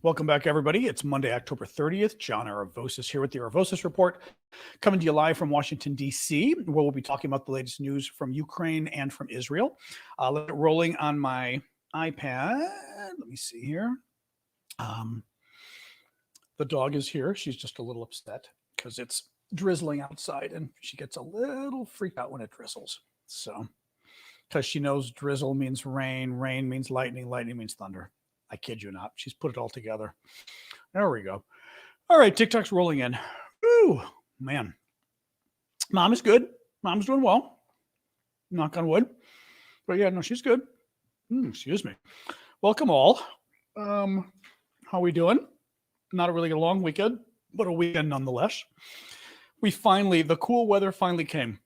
Welcome back, everybody. It's Monday, October 30th. John Aravosis here with the Aravosis Report, coming to you live from Washington, D.C., where we'll be talking about the latest news from Ukraine and from Israel. Let's get rolling on my iPad. Let me see here. The dog is here. She's just a little upset because it's drizzling outside, and she gets a little freaked out when it drizzles. So, because she knows drizzle means rain, rain means lightning, lightning means thunder. I kid you not. She's put it all together. There we go. All right, TikTok's rolling in. Ooh, man. Mom is good. Mom's doing well. Knock on wood. But yeah, no, she's good. Excuse me. Welcome all. How we doing? Not a really long weekend, but a weekend nonetheless. The cool weather finally came.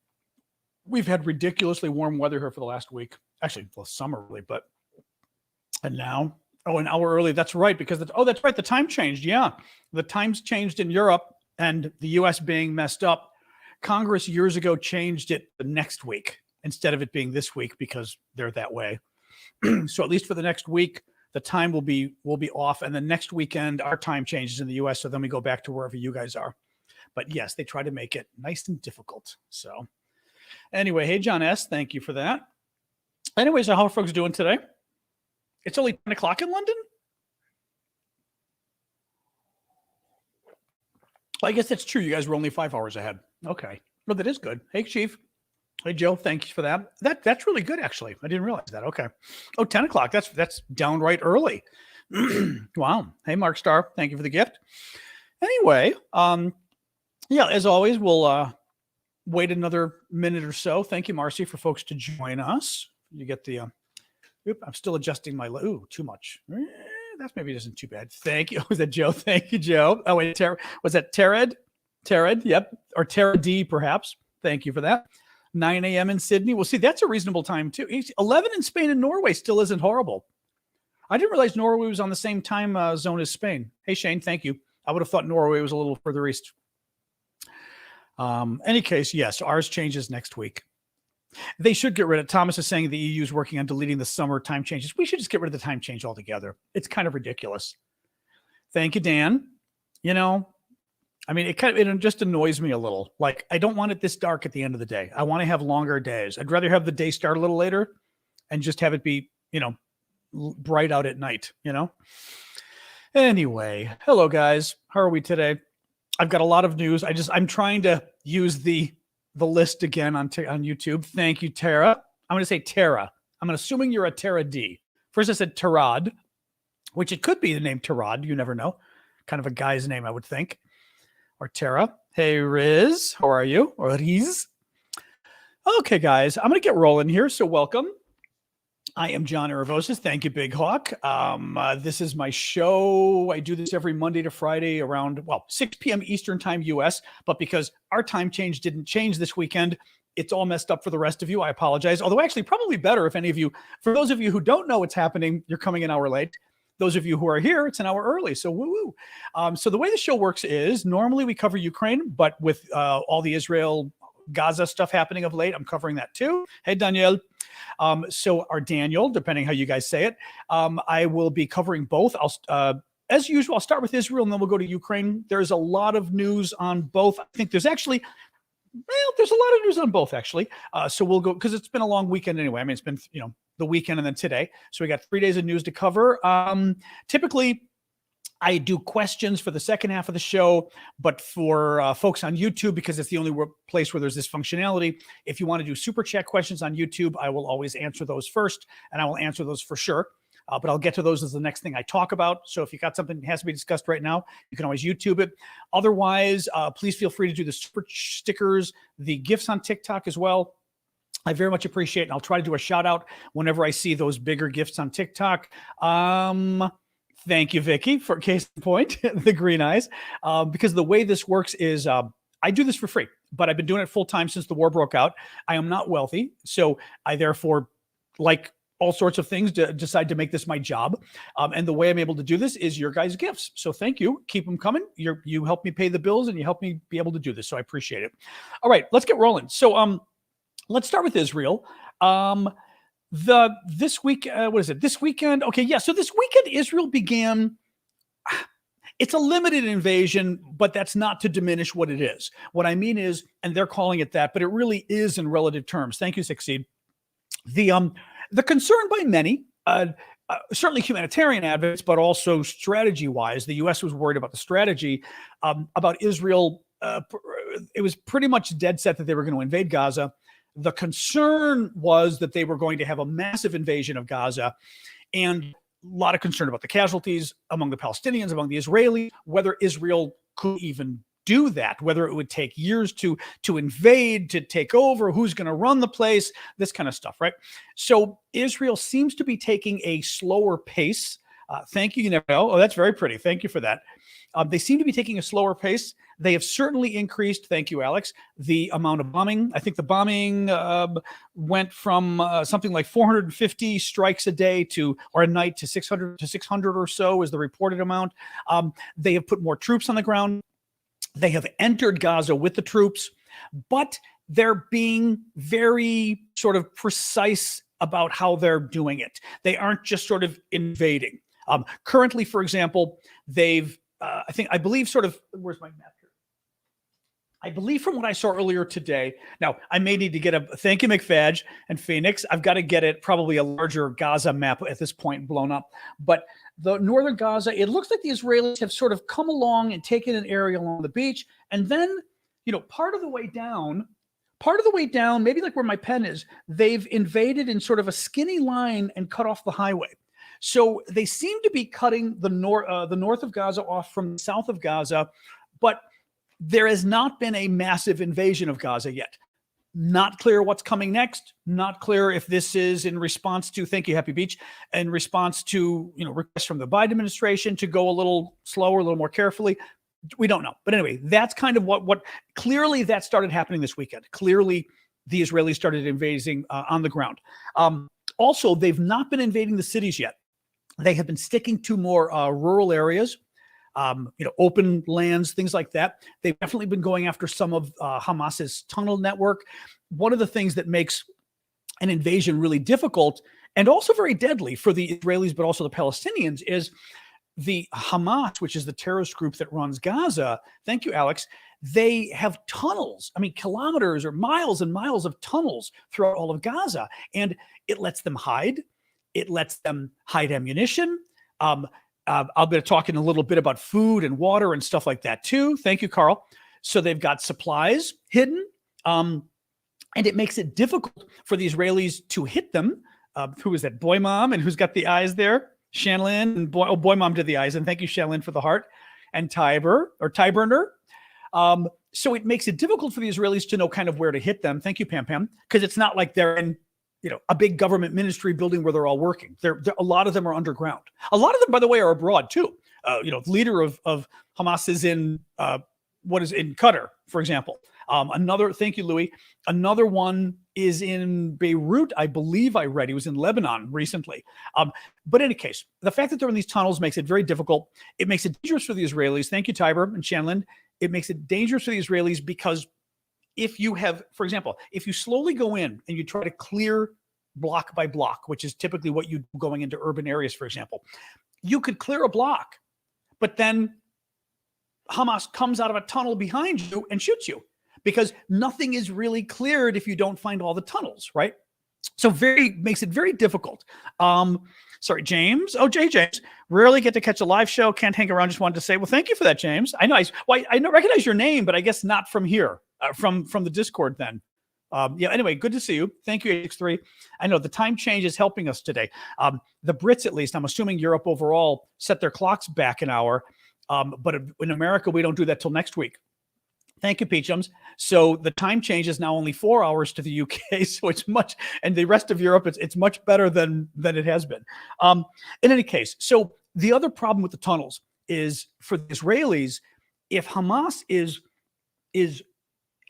We've had ridiculously warm weather here for the last week. Actually, well, summer really, and now, an hour early. That's right, because that's right. The time changed. Yeah, the times changed in Europe, and the U.S. being messed up. Congress years ago changed it the next week instead of it being this week because they're that way. So at least for the next week, the time will be off, and the next weekend our time changes in the U.S. So then we go back to wherever you guys are. But yes, they try to make it nice and difficult. So anyway, hey John S., thank you for that. Anyways, how are folks doing today? It's only 10 o'clock in London? Well, I guess that's true. You guys were only 5 hours ahead. Okay. Well, that is good. Hey, Chief. Hey, Joe. Thank you for that. That's really good, actually. I didn't realize that. Okay. Oh, 10 o'clock. That's downright early. Wow. Hey, Mark Starr. Thank you for the gift. Anyway, yeah, as always, we'll wait another minute or so. Thank you, Marcy, for folks to join us. You get the... I'm still adjusting my... Ooh, too much. That maybe isn't too bad. Thank you. Was that Joe? Thank you, Joe. Oh, wait. Was that Tered? Tered, yep. Or Tara D, perhaps. Thank you for that. 9 a.m. in Sydney. Well, see, that's a reasonable time, too. 11 in Spain and Norway still isn't horrible. I didn't realize Norway was on the same time zone as Spain. Hey, Shane, thank you. I would have thought Norway was a little further east. Any case, yes, ours changes next week. They should get rid of. Thomas is saying the EU is working on deleting the summer time changes. We should just get rid of the time change altogether. It's kind of ridiculous. Thank you, Dan. I mean, it just annoys me a little. Like, I don't want it this dark at the end of the day. I want to have longer days. I'd rather have the day start a little later and just have it be, bright out at night, Anyway, hello, guys. How are we today? I've got a lot of news. I'm trying to use the list again on YouTube. Thank you, Tara. I'm going to say Tara. I'm assuming you're a Tara D. First I said Tarad, which it could be the name Tarad. You never know. Kind of a guy's name, I would think. Or Tara. Hey, Riz. How are you? Or Riz. Okay, guys. I'm going to get rolling here, so welcome. I am John Aravosis. Thank you, Big Hawk. This is my show. I do this every Monday to Friday around, 6 p.m. Eastern time U.S., but because our time change didn't change this weekend, it's all messed up for the rest of you. I apologize. Although actually probably better if any of you, for those of you who don't know what's happening, you're coming an hour late. Those of you who are here, it's an hour early. So woo-woo. So the way the show works is normally we cover Ukraine, but with all the Israel Gaza stuff happening of late, I'm covering that too. Hey, Daniel. Or Daniel, depending how you guys say it. I will be covering both. As usual, I'll start with Israel and then we'll go to Ukraine. There's a lot of news on both. I think there's a lot of news on both, actually. So we'll go, because it's been a long weekend anyway. I mean, it's been, the weekend and then today. So we got 3 days of news to cover. Typically, I do questions for the second half of the show, but for folks on YouTube, because it's the only place where there's this functionality, if you want to do super chat questions on YouTube, I will always answer those first, and I will answer those for sure. But I'll get to those as the next thing I talk about. So if you got something that has to be discussed right now, you can always YouTube it. Otherwise, please feel free to do the super stickers, the GIFs on TikTok as well. I very much appreciate it, and I'll try to do a shout out whenever I see those bigger gifts on TikTok. Thank you, Vicky, for case in point, the green eyes. Because the way this works is I do this for free, but I've been doing it full time since the war broke out. I am not wealthy, so I therefore, like all sorts of things, decide to make this my job. And the way I'm able to do this is your guys' gifts. So thank you. Keep them coming. You help me pay the bills and you help me be able to do this. So I appreciate it. All right, let's get rolling. So let's start with Israel. This weekend. Okay, yeah. So this weekend, Israel began It's a limited invasion, but that's not to diminish what it is. What I mean is, and they're calling it that, but it really is in relative terms. Thank you, Succeed. The concern by many, certainly humanitarian advocates, but also strategy-wise, the U.S. was worried about the strategy about Israel. It was pretty much dead set that they were going to invade Gaza. The concern was that they were going to have a massive invasion of Gaza, and a lot of concern about the casualties among the Palestinians, among the Israelis, whether Israel could even do that, whether it would take years to invade, to take over, who's going to run the place, this kind of stuff, right? So Israel seems to be taking a slower pace. Thank you. You never know. Oh, that's very pretty. Thank you for that. They seem to be taking a slower pace. They have certainly increased, thank you, Alex, the amount of bombing. I think the bombing went from something like 450 strikes a day or a night to 600 or so is the reported amount. They have put more troops on the ground. They have entered Gaza with the troops, but they're being very sort of precise about how they're doing it. They aren't just sort of invading. Currently, for example, they've, I believe sort of, where's my map here? I believe from what I saw earlier today, now I may need to get thank you, McFadge and Phoenix. I've got to get it probably a larger Gaza map at this point blown up. But the northern Gaza, it looks like the Israelis have sort of come along and taken an area along the beach. And then, part of the way down, maybe like where my pen is, they've invaded in sort of a skinny line and cut off the highway. So they seem to be cutting the north of Gaza off from the south of Gaza, but there has not been a massive invasion of Gaza yet. Not clear what's coming next. Not clear if this is in response to, thank you, Happy Beach, in response to, requests from the Biden administration to go a little slower, a little more carefully. We don't know. But anyway, that's kind of what clearly that started happening this weekend. Clearly, the Israelis started invading on the ground. Also, they've not been invading the cities yet. They have been sticking to more rural areas. Open lands, things like that. They've definitely been going after some of Hamas's tunnel network. One of the things that makes an invasion really difficult and also very deadly for the Israelis, but also the Palestinians, is the Hamas, which is the terrorist group that runs Gaza. Thank you, Alex. They have tunnels, kilometers or miles and miles of tunnels throughout all of Gaza, and it lets them hide. It lets them hide ammunition. I'll be talking a little bit about food and water and stuff like that too. Thank you, Carl. So they've got supplies hidden, and it makes it difficult for the Israelis to hit them. Who is that? Boy Mom, and who's got the eyes there? Shanlin, and Boy Mom did the eyes, and thank you, Shanlin, for the heart. And Tyburner. So it makes it difficult for the Israelis to know kind of where to hit them. Thank you, Pam Pam, because it's not like they're in a big government ministry building where they're all working. A lot of them are underground. A lot of them, by the way, are abroad too. The leader of Hamas is in in Qatar, for example. Thank you, Louis. Another one is in Beirut, I believe I read. He was in Lebanon recently. But in any case, the fact that they're in these tunnels makes it very difficult. It makes it dangerous for the Israelis. Thank you, Tiber and Shanlin. It makes it dangerous for the Israelis because if you have, for example, if you slowly go in and you try to clear block by block, which is typically what you do going into urban areas, for example, you could clear a block, but then Hamas comes out of a tunnel behind you and shoots you because nothing is really cleared if you don't find all the tunnels, right? So makes it very difficult. Sorry, James. Oh, James. Rarely get to catch a live show. Can't hang around. Just wanted to say, well, thank you for that, James. I know. I recognize your name, but I guess not from here. From the Discord then. Anyway, good to see you. Thank you, 863. I know the time change is helping us today. The Brits, at least, I'm assuming Europe overall, set their clocks back an hour. But in America, we don't do that till next week. Thank you, Peachums. So the time change is now only 4 hours to the UK. So it's much, and the rest of Europe, it's much better than it has been. In any case, so the other problem with the tunnels is for the Israelis, if Hamas is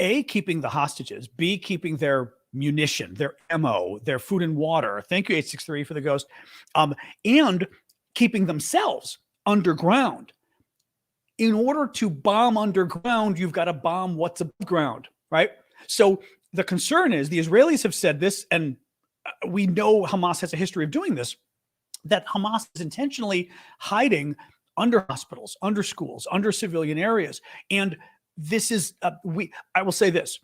A, keeping the hostages, B, keeping their munition, their ammo, their food and water. Thank you, 863, for the ghost. And keeping themselves underground. In order to bomb underground, you've got to bomb what's above ground, right? So the concern is, the Israelis have said this, and we know Hamas has a history of doing this, that Hamas is intentionally hiding under hospitals, under schools, under civilian areas. And this is, I will say this.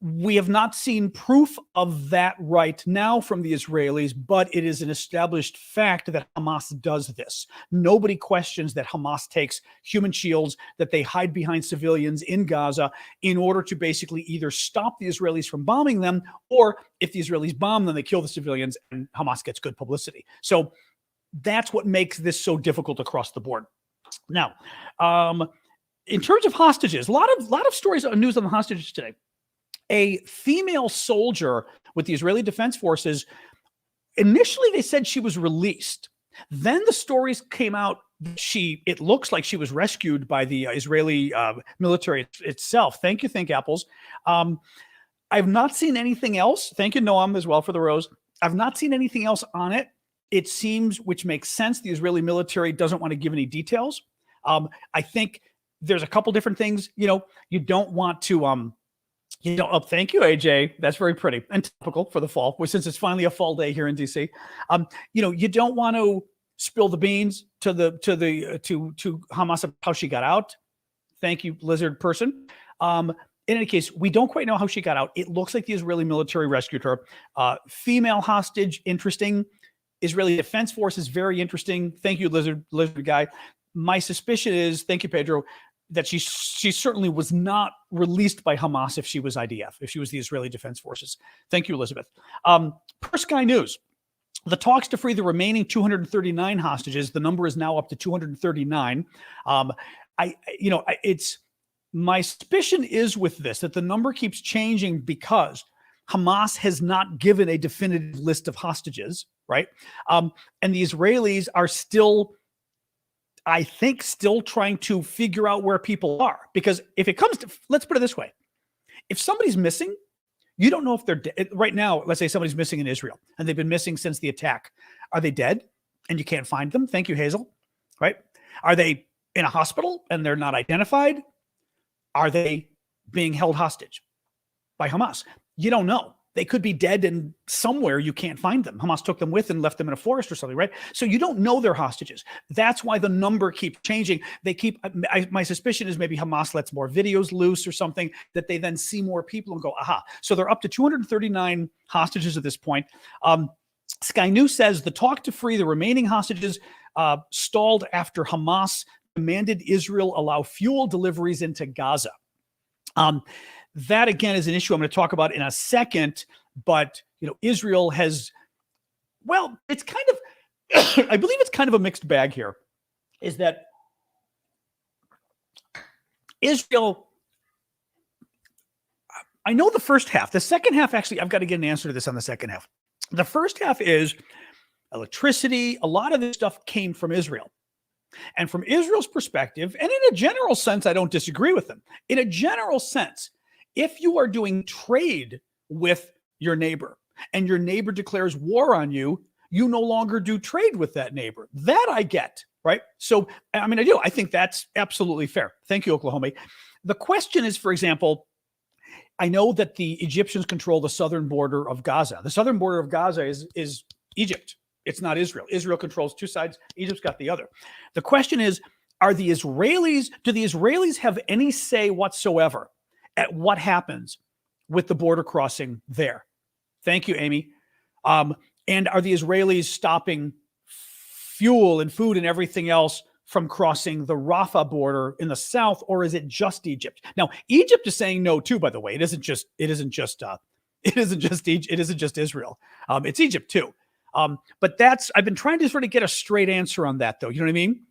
We have not seen proof of that right now from the Israelis, but it is an established fact that Hamas does this. Nobody questions that Hamas takes human shields that they hide behind civilians in Gaza in order to basically either stop the Israelis from bombing them, or if the Israelis bomb them, they kill the civilians and Hamas gets good publicity. So that's what makes this so difficult across the board. Now, in terms of hostages, a lot of stories on news on the hostages today. A female soldier with the Israeli Defense Forces, initially they said she was released. Then the stories came out, it looks like she was rescued by the Israeli military itself. Thank you, Think Apples. I've not seen anything else. Thank you, Noam, as well, for the rose. I've not seen anything else on it. It seems, which makes sense, the Israeli military doesn't want to give any details. I think there's a couple different things. You don't want to... thank you, AJ. That's very pretty and typical for the fall, since it's finally a fall day here in DC. You don't want to spill the beans to Hamas of how she got out. Thank you, lizard person. In any case, we don't quite know how she got out. It looks like the Israeli military rescued her. Female hostage, interesting. Israeli Defense Forces, very interesting. Thank you, lizard guy. My suspicion is, thank you, Pedro, that she certainly was not released by Hamas if she was IDF, if she was the Israeli Defense Forces. Thank you, Elizabeth. Per Sky News, the talks to free the remaining 239 hostages, the number is now up to 239. It's my suspicion is with this, that the number keeps changing because Hamas has not given a definitive list of hostages, right? And the Israelis are still, I think, still trying to figure out where people are. Because if it comes to, let's put it this way. If somebody's missing, you don't know if they're dead. Right now, let's say somebody's missing in Israel and they've been missing since the attack. Are they dead and you can't find them? Thank you, Hazel. Right? Are they in a hospital and they're not identified? Are they being held hostage by Hamas? You don't know. They could be dead and somewhere you can't find them. Hamas took them with and left them in a forest or something, right? So you don't know they're hostages. That's why the number keeps changing. My suspicion is maybe Hamas lets more videos loose or something, that they then see more people and go, aha. So they're up to 239 hostages at this point. Sky News says the talk to free the remaining hostages stalled after Hamas demanded Israel allow fuel deliveries into Gaza. That, again, is an issue I'm going to talk about in a second. But, Israel has, it's kind of, I believe it's kind of a mixed bag here, is that Israel, I know the first half. The second half, actually, I've got to get an answer to this on the second half. The first half is electricity. A lot of this stuff came from Israel. And from Israel's perspective, and in a general sense, I don't disagree with them. In a general sense, if you are doing trade with your neighbor and your neighbor declares war on you, you no longer do trade with that neighbor. That I get, right? So, I do. I think that's absolutely fair. Thank you, Oklahoma. The question is, for example, I know that the Egyptians control the southern border of Gaza. The southern border of Gaza is Egypt. It's not Israel. Israel controls two sides. Egypt's got the other. The question is, do the Israelis have any say whatsoever at what happens with the border crossing there? Thank you, Amy. And are the Israelis stopping fuel and food and everything else from crossing the Rafah border in the south, or is it just Egypt? Now, Egypt is saying no too, by the way. It isn't just Israel. It's Egypt too. But I've been trying to sort of get a straight answer on that, though. You know what I mean?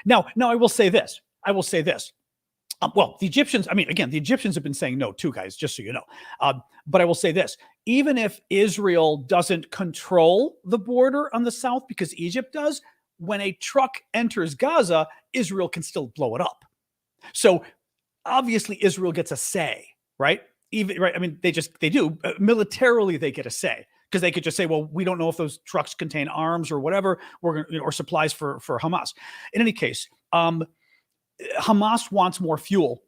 Now I will say this. The Egyptians, again, the Egyptians have been saying no too, guys, just so you know. But I will say this. Even if Israel doesn't control the border on the south because Egypt does, when a truck enters Gaza, Israel can still blow it up. So obviously Israel gets a say, right? They do. Militarily, they get a say. Because they could just say, well, we don't know if those trucks contain arms or whatever, or supplies for Hamas. In any case, Hamas wants more fuel,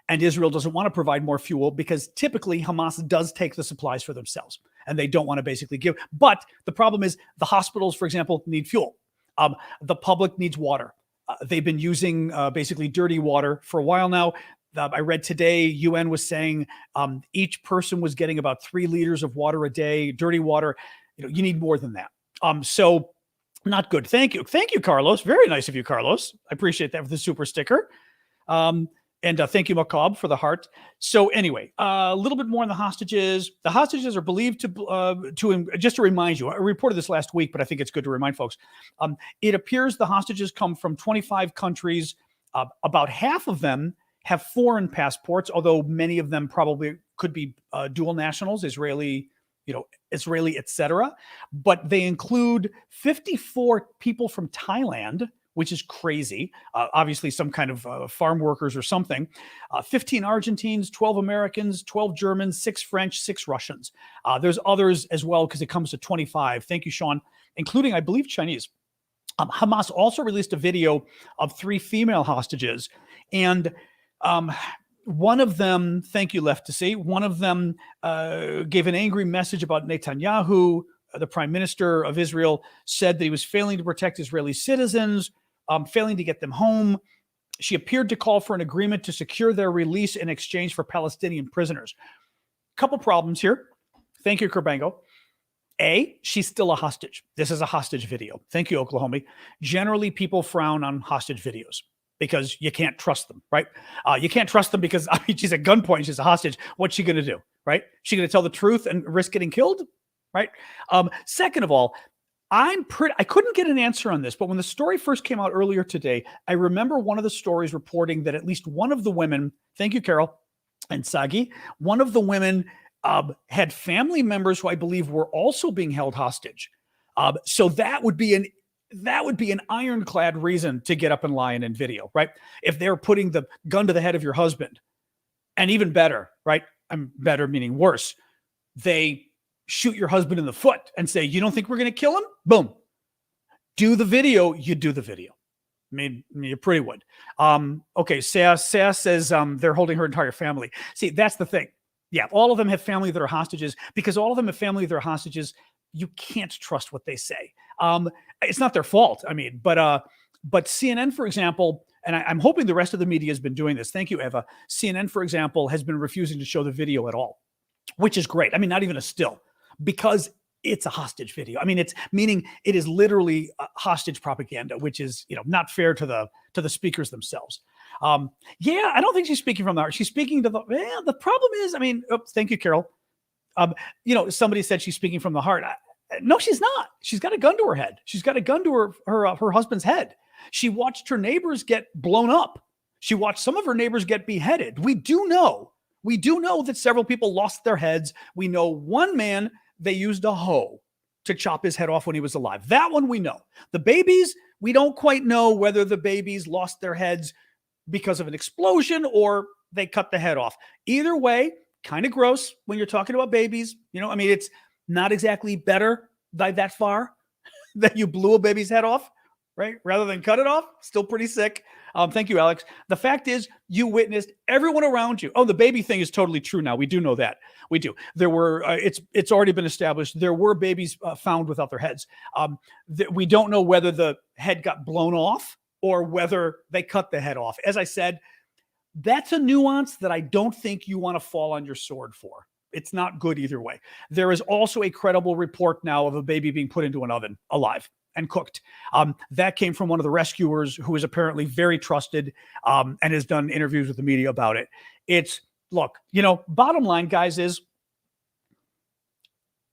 and Israel doesn't want to provide more fuel because typically Hamas does take the supplies for themselves, and they don't want to basically give. But the problem is the hospitals, for example, need fuel. The public needs water. They've been using basically dirty water for a while now. I read today, UN was saying each person was getting about 3 liters of water a day, dirty water. You need more than that. So not good. Thank you. Thank you, Carlos. Very nice of you, Carlos. I appreciate that for the super sticker. And thank you, Macabre, for the heart. So anyway, a little bit more on the hostages. The hostages are believed to just to remind you, I reported this last week, but I think it's good to remind folks. It appears the hostages come from 25 countries. About half of them have foreign passports, although many of them probably could be dual nationals, Israeli, etc. But they include 54 people from Thailand, which is crazy. Obviously, some kind of farm workers or something. 15 Argentines, 12 Americans, 12 Germans, 6 French, 6 Russians. There's others as well because it comes to 25. Thank you, Sean, including, I believe, Chinese. Hamas also released a video of 3 female hostages. And one of them, thank you, Left to See, one of them gave an angry message about Netanyahu. The prime minister of Israel said that he was failing to protect Israeli citizens, failing to get them home. She appeared to call for an agreement to secure their release in exchange for Palestinian prisoners. Couple problems here. Thank you, Kerbango. A, she's still a hostage. This is a hostage video. Thank you, Oklahoma. Generally, people frown on hostage videos because you can't trust them, right? You can't trust them because she's at gunpoint, she's a hostage. What's she going to do, right? She going to tell the truth and risk getting killed, right? Second of all, I couldn't get an answer on this, but when the story first came out earlier today, I remember one of the stories reporting that at least one of the women, thank you, Carol and Sagi, one of the women had family members who I believe were also being held hostage. So that would be an ironclad reason to get up and lie in video, right? If they're putting the gun to the head of your husband, and even better, right? Better meaning worse, they shoot your husband in the foot and say, you don't think we're going to kill him? Boom. Do the video. You do the video. I mean, you pretty would. Okay. Sass says they're holding her entire family. See, that's the thing. Yeah. All of them have family that are hostages. Because all of them have family that are hostages, you can't trust what they say. It's not their fault. I mean, but CNN, for example, and I'm hoping the rest of the media has been doing this. Thank you, Eva. CNN, for example, has been refusing to show the video at all, which is great. I mean, not even a still, because it's a hostage video. I mean, it is literally hostage propaganda, which is, not fair to the speakers themselves. Yeah, I don't think she's speaking from the heart. She's speaking to the problem is, I mean, thank you, Carol. Somebody said she's speaking from the heart. No, she's not. She's got a gun to her head. She's got a gun to her husband's head. She watched her neighbors get blown up. She watched some of her neighbors get beheaded. We do know that several people lost their heads. We know one man, they used a hoe to chop his head off when he was alive. That one we know. The babies, we don't quite know whether the babies lost their heads because of an explosion or they cut the head off. Either way, kind of gross when you're talking about babies. I mean, it's not exactly better that far that you blew a baby's head off, right? Rather than cut it off. Still pretty sick. Thank you, Alex. The fact is, you witnessed everyone around you. Oh, the baby thing is totally true now. We do know that. We do. There were, it's already been established, there were babies found without their heads. We don't know whether the head got blown off or whether they cut the head off. As I said, that's a nuance that I don't think you want to fall on your sword for. It's not good either way. There is also a credible report now of a baby being put into an oven alive and cooked. That came from one of the rescuers who is apparently very trusted and has done interviews with the media about it. Look, bottom line, guys, is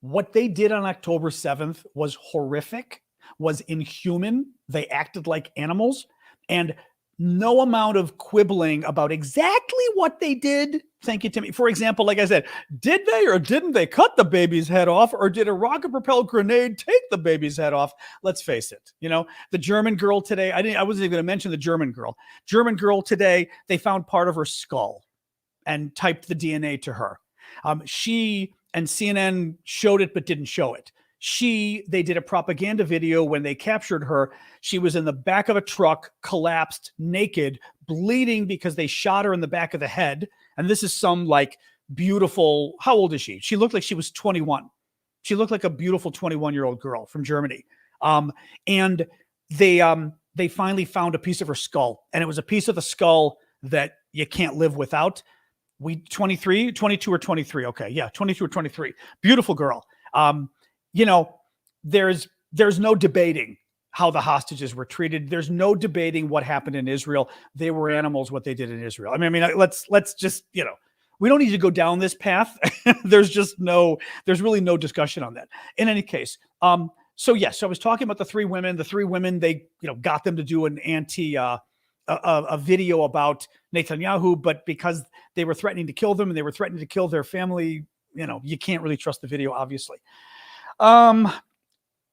what they did on October 7th was horrific, was inhuman. They acted like animals, and no amount of quibbling about exactly what they did. Thank you, Timmy. For example, like I said, did they or didn't they cut the baby's head off, or did a rocket-propelled grenade take the baby's head off? Let's face it. The German girl today, I wasn't even going to mention the German girl. German girl today, they found part of her skull and typed the DNA to her. She and CNN showed it but didn't show it. They did a propaganda video when they captured her. She was in the back of a truck, collapsed, naked, bleeding because they shot her in the back of the head. And this is some beautiful, how old is she? She looked like she was 21. She looked like a beautiful 21-year-old girl from Germany. And they they finally found a piece of her skull, and it was a piece of the skull that you can't live without. 22 or 23. Okay. Yeah. 22 or 23. Beautiful girl. You know, there's no debating how the hostages were treated. There's no debating what happened in Israel. They were animals, what they did in Israel. I mean, let's just, we don't need to go down this path. There's really no discussion on that. In any case, so I was talking about the three women. The three women, they, got them to do an a video about Netanyahu, but because they were threatening to kill them and they were threatening to kill their family, you can't really trust the video, obviously.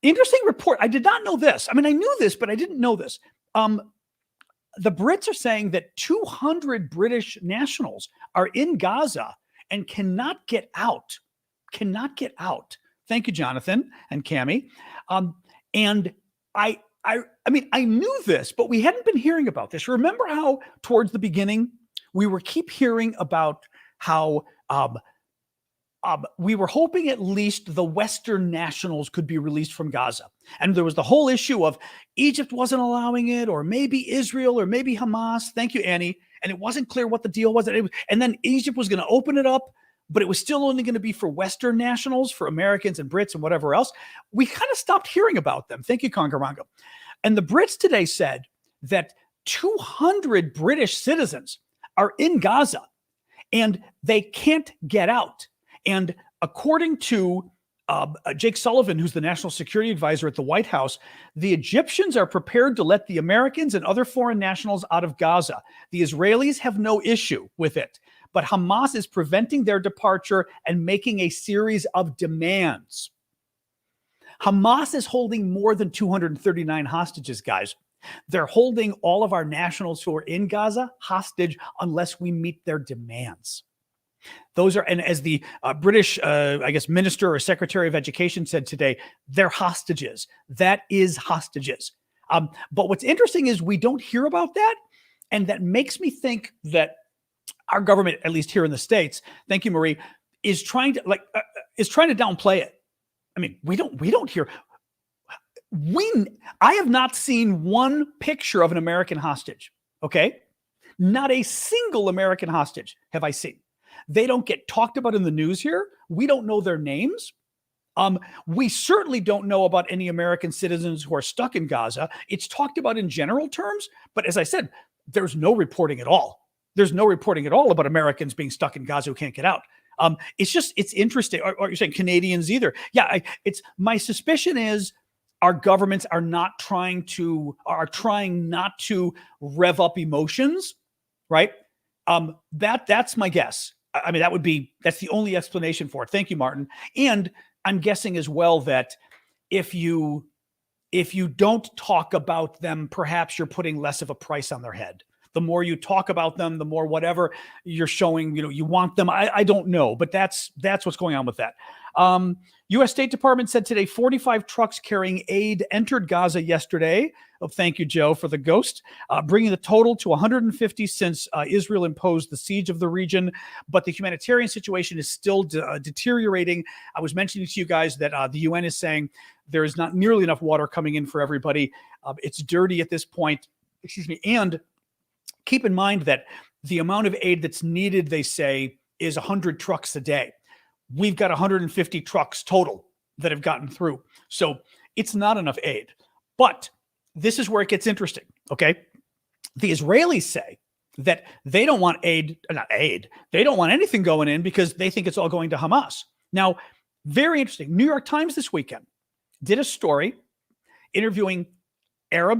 Interesting report. I did not know this. I mean, I knew this, but I didn't know this. The Brits are saying that 200 British nationals are in Gaza and cannot get out. Thank you, Jonathan and Cammie. And I mean, I knew this, but we hadn't been hearing about this. Remember how towards the beginning, we keep hearing about how we were hoping at least the Western nationals could be released from Gaza. And there was the whole issue of Egypt wasn't allowing it, or maybe Israel, or maybe Hamas. Thank you, Annie. And it wasn't clear what the deal was. And then Egypt was going to open it up, but it was still only going to be for Western nationals, for Americans and Brits and whatever else. We kind of stopped hearing about them. Thank you, Congarango. And the Brits today said that 200 British citizens are in Gaza and they can't get out. And according to Jake Sullivan, who's the national security advisor at the White House, the Egyptians are prepared to let the Americans and other foreign nationals out of Gaza. The Israelis have no issue with it, but Hamas is preventing their departure and making a series of demands. Hamas is holding more than 239 hostages, guys. They're holding all of our nationals who are in Gaza hostage unless we meet their demands. Those are, and as the British, Minister or Secretary of Education said today, they're hostages. That is hostages. But what's interesting is we don't hear about that. And that makes me think that our government, at least here in the States, thank you, Marie, is trying to downplay it. I mean, we don't hear. I have not seen one picture of an American hostage. Okay. Not a single American hostage have I seen. They don't get talked about in the news here. We don't know their names. We certainly don't know about any American citizens who are stuck in Gaza. It's talked about in general terms, but as I said, there's no reporting at all. There's no reporting at all about Americans being stuck in Gaza who can't get out. It's interesting. Or you're saying Canadians either? Yeah, my suspicion is our governments are trying not to rev up emotions, right? That's my guess. I mean, that's the only explanation for it. Thank you, Martin. And I'm guessing as well that if you don't talk about them, perhaps you're putting less of a price on their head. The more you talk about them, the more whatever you're showing, you want them. I don't know, but that's what's going on with that. U.S. State Department said today 45 trucks carrying aid entered Gaza yesterday. Oh, thank you, Joe, for the ghost, bringing the total to 150 since Israel imposed the siege of the region. But the humanitarian situation is still deteriorating. I was mentioning to you guys that the UN is saying there is not nearly enough water coming in for everybody. It's dirty at this point. And keep in mind that the amount of aid that's needed, they say, is 100 trucks a day. We've got 150 trucks total that have gotten through. So it's not enough aid. But this is where it gets interesting, okay? The Israelis say that they don't want they don't want anything going in because they think it's all going to Hamas. Now, very interesting. New York Times this weekend did a story interviewing Arab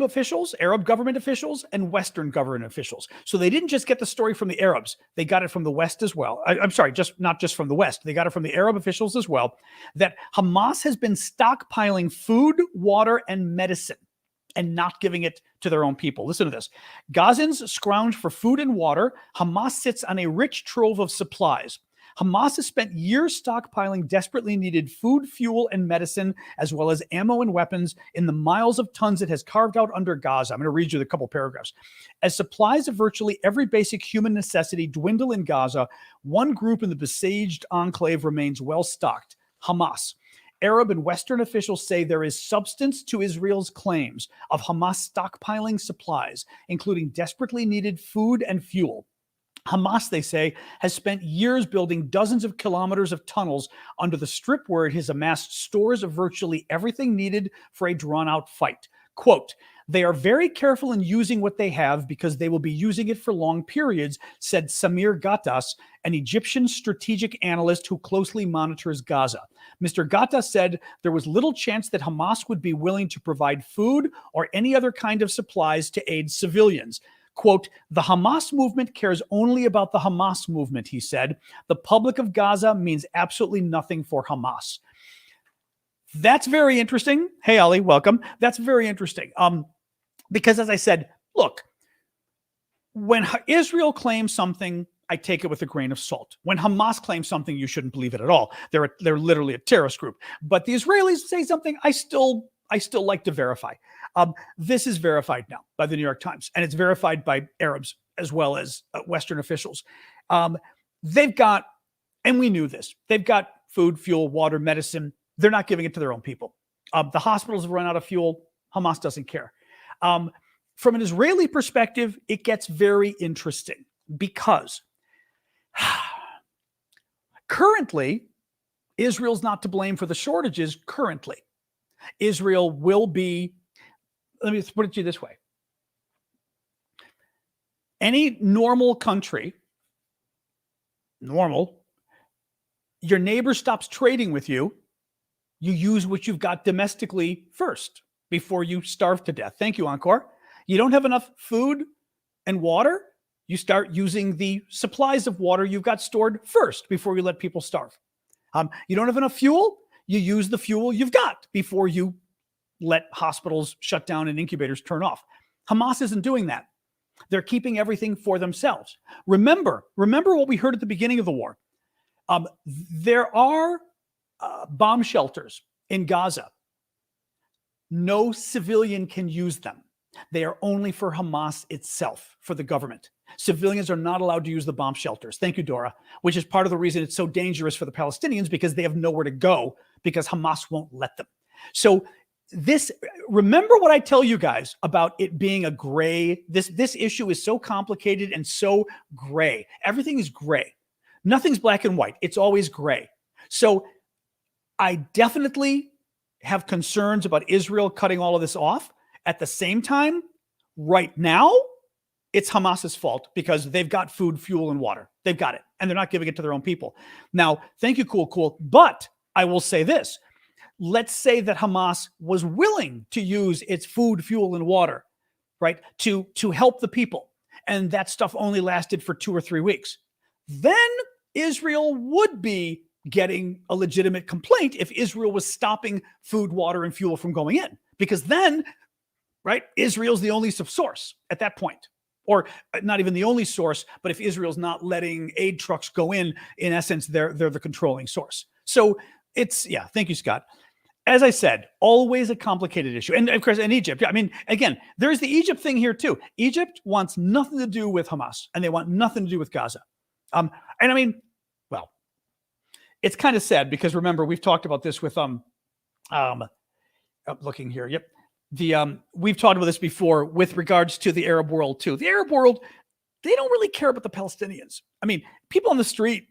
government officials, and Western government officials. So they didn't just get the story from the Arabs. They got it from the West as well. I'm sorry, not just from the West. They got it from the Arab officials as well, that Hamas has been stockpiling food, water, and medicine and not giving it to their own people. Listen to this. Gazans scrounge for food and water. Hamas sits on a rich trove of supplies. Hamas has spent years stockpiling desperately needed food, fuel, and medicine, as well as ammo and weapons in the miles of tons it has carved out under Gaza. I'm going to read you a couple paragraphs. As supplies of virtually every basic human necessity dwindle in Gaza, one group in the besieged enclave remains well stocked: Hamas. Arab and Western officials say there is substance to Israel's claims of Hamas stockpiling supplies, including desperately needed food and fuel. Hamas, they say, has spent years building dozens of kilometers of tunnels under the strip where it has amassed stores of virtually everything needed for a drawn-out fight. Quote, they are very careful in using what they have because they will be using it for long periods, said Samir Gattas, an Egyptian strategic analyst who closely monitors Gaza. Mr. Gattas said there was little chance that Hamas would be willing to provide food or any other kind of supplies to aid civilians. Quote, the Hamas movement cares only about the Hamas movement, he said. The public of Gaza means absolutely nothing for Hamas. That's very interesting. Hey, Ali, welcome. That's very interesting. Because as I said, look, when Israel claims something, I take it with a grain of salt. When Hamas claims something, you shouldn't believe it at all. They're literally a terrorist group. But the Israelis say something, I still like to verify. This is verified now by the New York Times, and it's verified by Arabs as well as Western officials. They've got, and we knew this, they've got food, fuel, water, medicine. They're not giving it to their own people. The hospitals have run out of fuel. Hamas doesn't care. From an Israeli perspective, it gets very interesting because currently, Israel's not to blame for the shortages currently. Israel will be, let me put it to you this way. Any normal country, your neighbor stops trading with you, you use what you've got domestically first before you starve to death. Thank you, Encore. You don't have enough food and water, you start using the supplies of water you've got stored first before you let people starve. You don't have enough fuel, you use the fuel you've got before you let hospitals shut down and incubators turn off. Hamas isn't doing that. They're keeping everything for themselves. Remember what we heard at the beginning of the war. There are bomb shelters in Gaza. No civilian can use them. They are only for Hamas itself, for the government. Civilians are not allowed to use the bomb shelters. Thank you, Dora. Which is part of the reason it's so dangerous for the Palestinians, because they have nowhere to go because Hamas won't let them. So remember what I tell you guys about it being a gray, this issue is so complicated and so gray. Everything is gray. Nothing's black and white. It's always gray. So I definitely have concerns about Israel cutting all of this off. At the same time, right now, it's Hamas's fault because they've got food, fuel, and water. They've got it, and they're not giving it to their own people. Now, thank you, cool. But I will say this. Let's say that Hamas was willing to use its food, fuel, and water, right, to help the people, and that stuff only lasted for 2 or 3 weeks. Then Israel would be getting a legitimate complaint if Israel was stopping food, water, and fuel from going in, because then, right, Israel's the only source at that point. Or not even the only source, but if Israel's not letting aid trucks go in essence, they're the controlling source. So thank you, Scott. As I said, always a complicated issue. And of course, in Egypt, I mean, again, there's the Egypt thing here too. Egypt wants nothing to do with Hamas, and they want nothing to do with Gaza. And I mean, well, it's kind of sad because remember, we've talked about this with, looking here. Yep. We've talked about this before with regards to the Arab world too. The Arab world, they don't really care about the Palestinians. I mean, people on the street,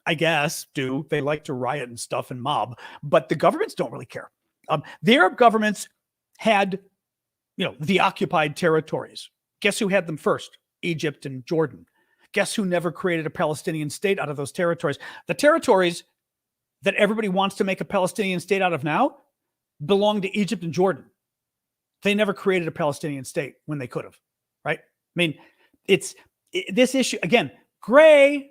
I guess, do. They like to riot and stuff and mob, but the governments don't really care. The Arab governments had, the occupied territories. Guess who had them first? Egypt and Jordan. Guess who never created a Palestinian state out of those territories? The territories that everybody wants to make a Palestinian state out of now belong to Egypt and Jordan. They never created a Palestinian state when they could have, right? I mean, this issue, again, gray,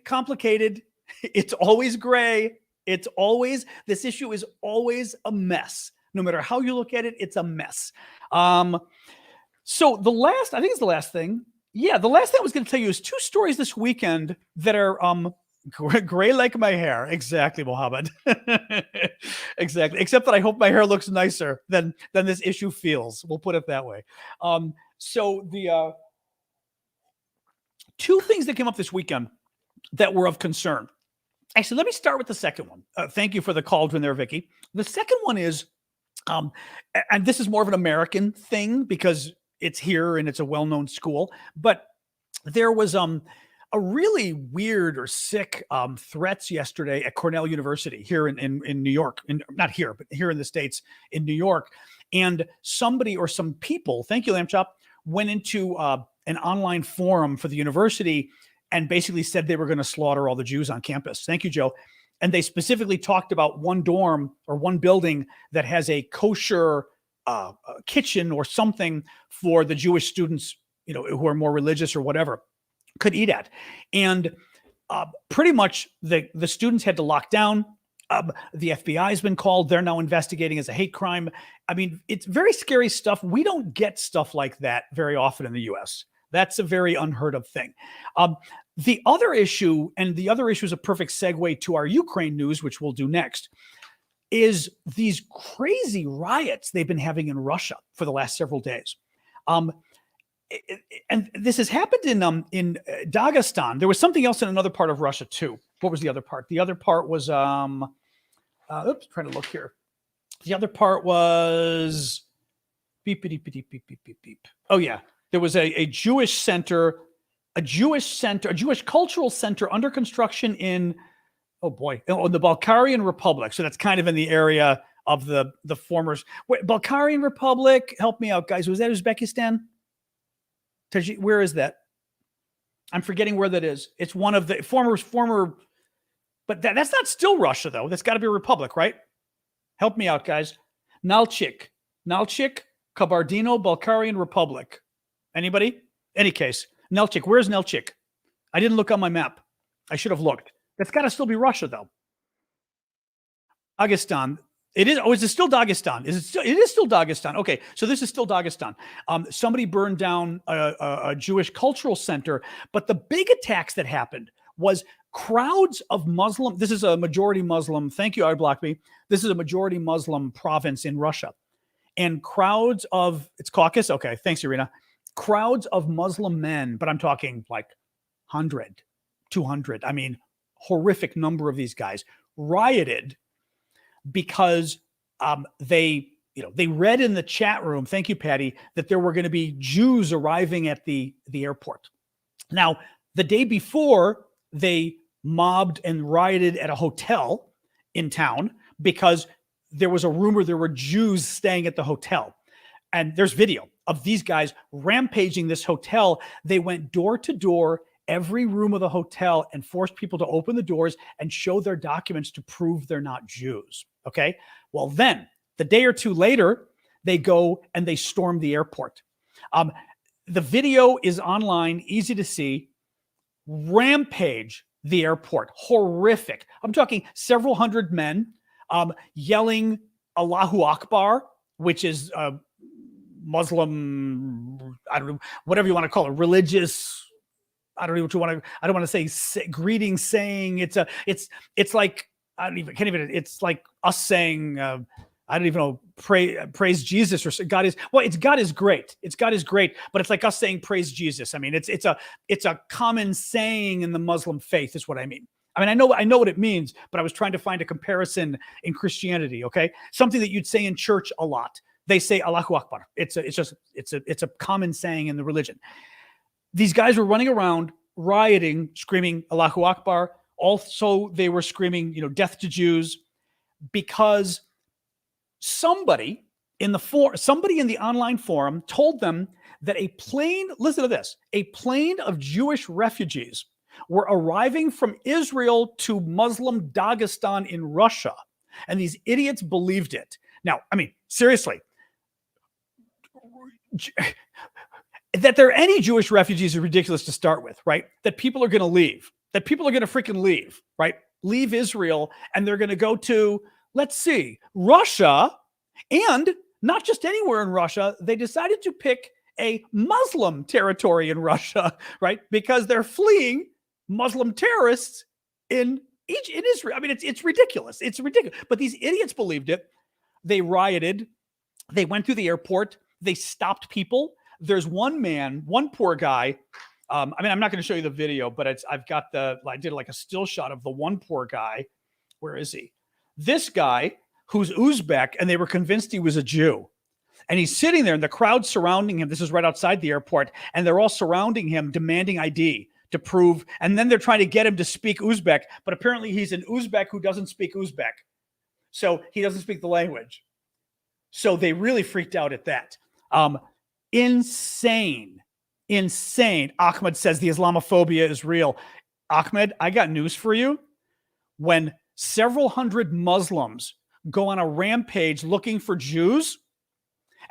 complicated. It's always gray. This issue is always a mess. No matter how you look at it, it's a mess. So I think it's the last thing. Yeah, the last thing I was going to tell you is 2 stories this weekend that are gray like my hair. Exactly, Mohammed. Exactly. Except that I hope my hair looks nicer than this issue feels. We'll put it that way. So the 2 things that came up this weekend that were of concern. Actually, let me start with the second one. Thank you for the cauldron there, Vicky. The second one is, and this is more of an American thing because it's here and it's a well-known school, but there was a really weird or sick threats yesterday at Cornell University here in New York, not here, but here in the States in New York. And somebody or some people, thank you, Lamb Chop, went into an online forum for the university and basically said they were going to slaughter all the Jews on campus. Thank you, Joe. And they specifically talked about one dorm or one building that has a kosher kitchen or something for the Jewish students, who are more religious or whatever, could eat at. And pretty much the students had to lock down. The FBI has been called. They're now investigating as a hate crime. I mean, it's very scary stuff. We don't get stuff like that very often in the U.S. That's a very unheard of thing. The other issue, and the other issue is a perfect segue to our Ukraine news, which we'll do next, is these crazy riots they've been having in Russia for the last several days. And this has happened in Dagestan. There was something else in another part of Russia too. What was the other part? The other part was trying to look here. The other part was beep beep beep beep beep beep beep. Oh yeah, there was a Jewish center, a Jewish cultural center under construction in the Balkarian Republic. So that's kind of in the area of the former Balkarian Republic. Help me out, guys. Was that Uzbekistan? Where is that? I'm forgetting where that is. It's one of the former, but that's not still Russia though. That's got to be a republic, right? Help me out, guys. Nalchik, Kabardino-Balkarian Republic. Anybody? Any case, Nalchik. Where's Nalchik? I didn't look on my map. I should have looked. That's got to still be Russia though. Dagestan. It is. Oh, is it still Dagestan? Is it still? It is still Dagestan. Okay, so this is still Dagestan. Somebody burned down a Jewish cultural center, but the big attacks that happened was crowds of Muslim. This is a majority Muslim. Thank you, iBlockme. This is a majority Muslim province in Russia, and crowds of it's Caucasus. Okay, thanks, Irina. Crowds of Muslim men, but I'm talking like 100, 200. I mean, horrific number of these guys rioted because they read in the chat room, thank you, Patty, that there were going to be Jews arriving at the airport. Now, the day before, they mobbed and rioted at a hotel in town because there was a rumor there were Jews staying at the hotel. And there's video of these guys rampaging this hotel. They went door to door, every room of the hotel, and forced people to open the doors and show their documents to prove they're not Jews. Okay. Well, then the day or two later, they go and they storm the airport. The video is online, easy to see. Rampage the airport, horrific. I'm talking several hundred men yelling Allahu Akbar, which is Muslim, I don't know, whatever you want to call it, religious. I don't know what you want to. I don't want to say greeting saying. It's like it's like us saying I don't even know praise Jesus or God is it's God is great. It's God is great, but it's like us saying praise Jesus. I mean, it's a common saying in the Muslim faith is what I mean. I mean, I know what it means, but I was trying to find a comparison in Christianity. Okay, something that you'd say in church a lot. They say Allahu Akbar. It's a common saying in the religion. These guys were running around, rioting, screaming Allahu Akbar. Also, they were screaming, death to Jews, because somebody in the online forum told them that listen to this, a plane of Jewish refugees were arriving from Israel to Muslim Dagestan in Russia. And these idiots believed it. Now, I mean, seriously, that there are any Jewish refugees is ridiculous to start with, right? That people are going to leave, that people are going to freaking leave, right? Leave Israel, and they're going to go to, let's see, Russia, and not just anywhere in Russia. They decided to pick a Muslim territory in Russia, right? Because they're fleeing Muslim terrorists in Israel. I mean, it's ridiculous. It's ridiculous. But these idiots believed it. They rioted. They went through the airport. They stopped people. There's one poor guy I mean, I'm not going to show you the video, but I did like a still shot of the one poor guy. Where is he? This guy who's Uzbek, and they were convinced he was a Jew. And he's sitting there and the crowd surrounding him. This is right outside the airport. And they're all surrounding him, demanding ID to prove. And then they're trying to get him to speak Uzbek. But apparently he's an Uzbek who doesn't speak Uzbek. So he doesn't speak the language. So they really freaked out at that. Insane. Ahmed says the Islamophobia is real. Ahmed, I got news for you. When several hundred Muslims go on a rampage looking for Jews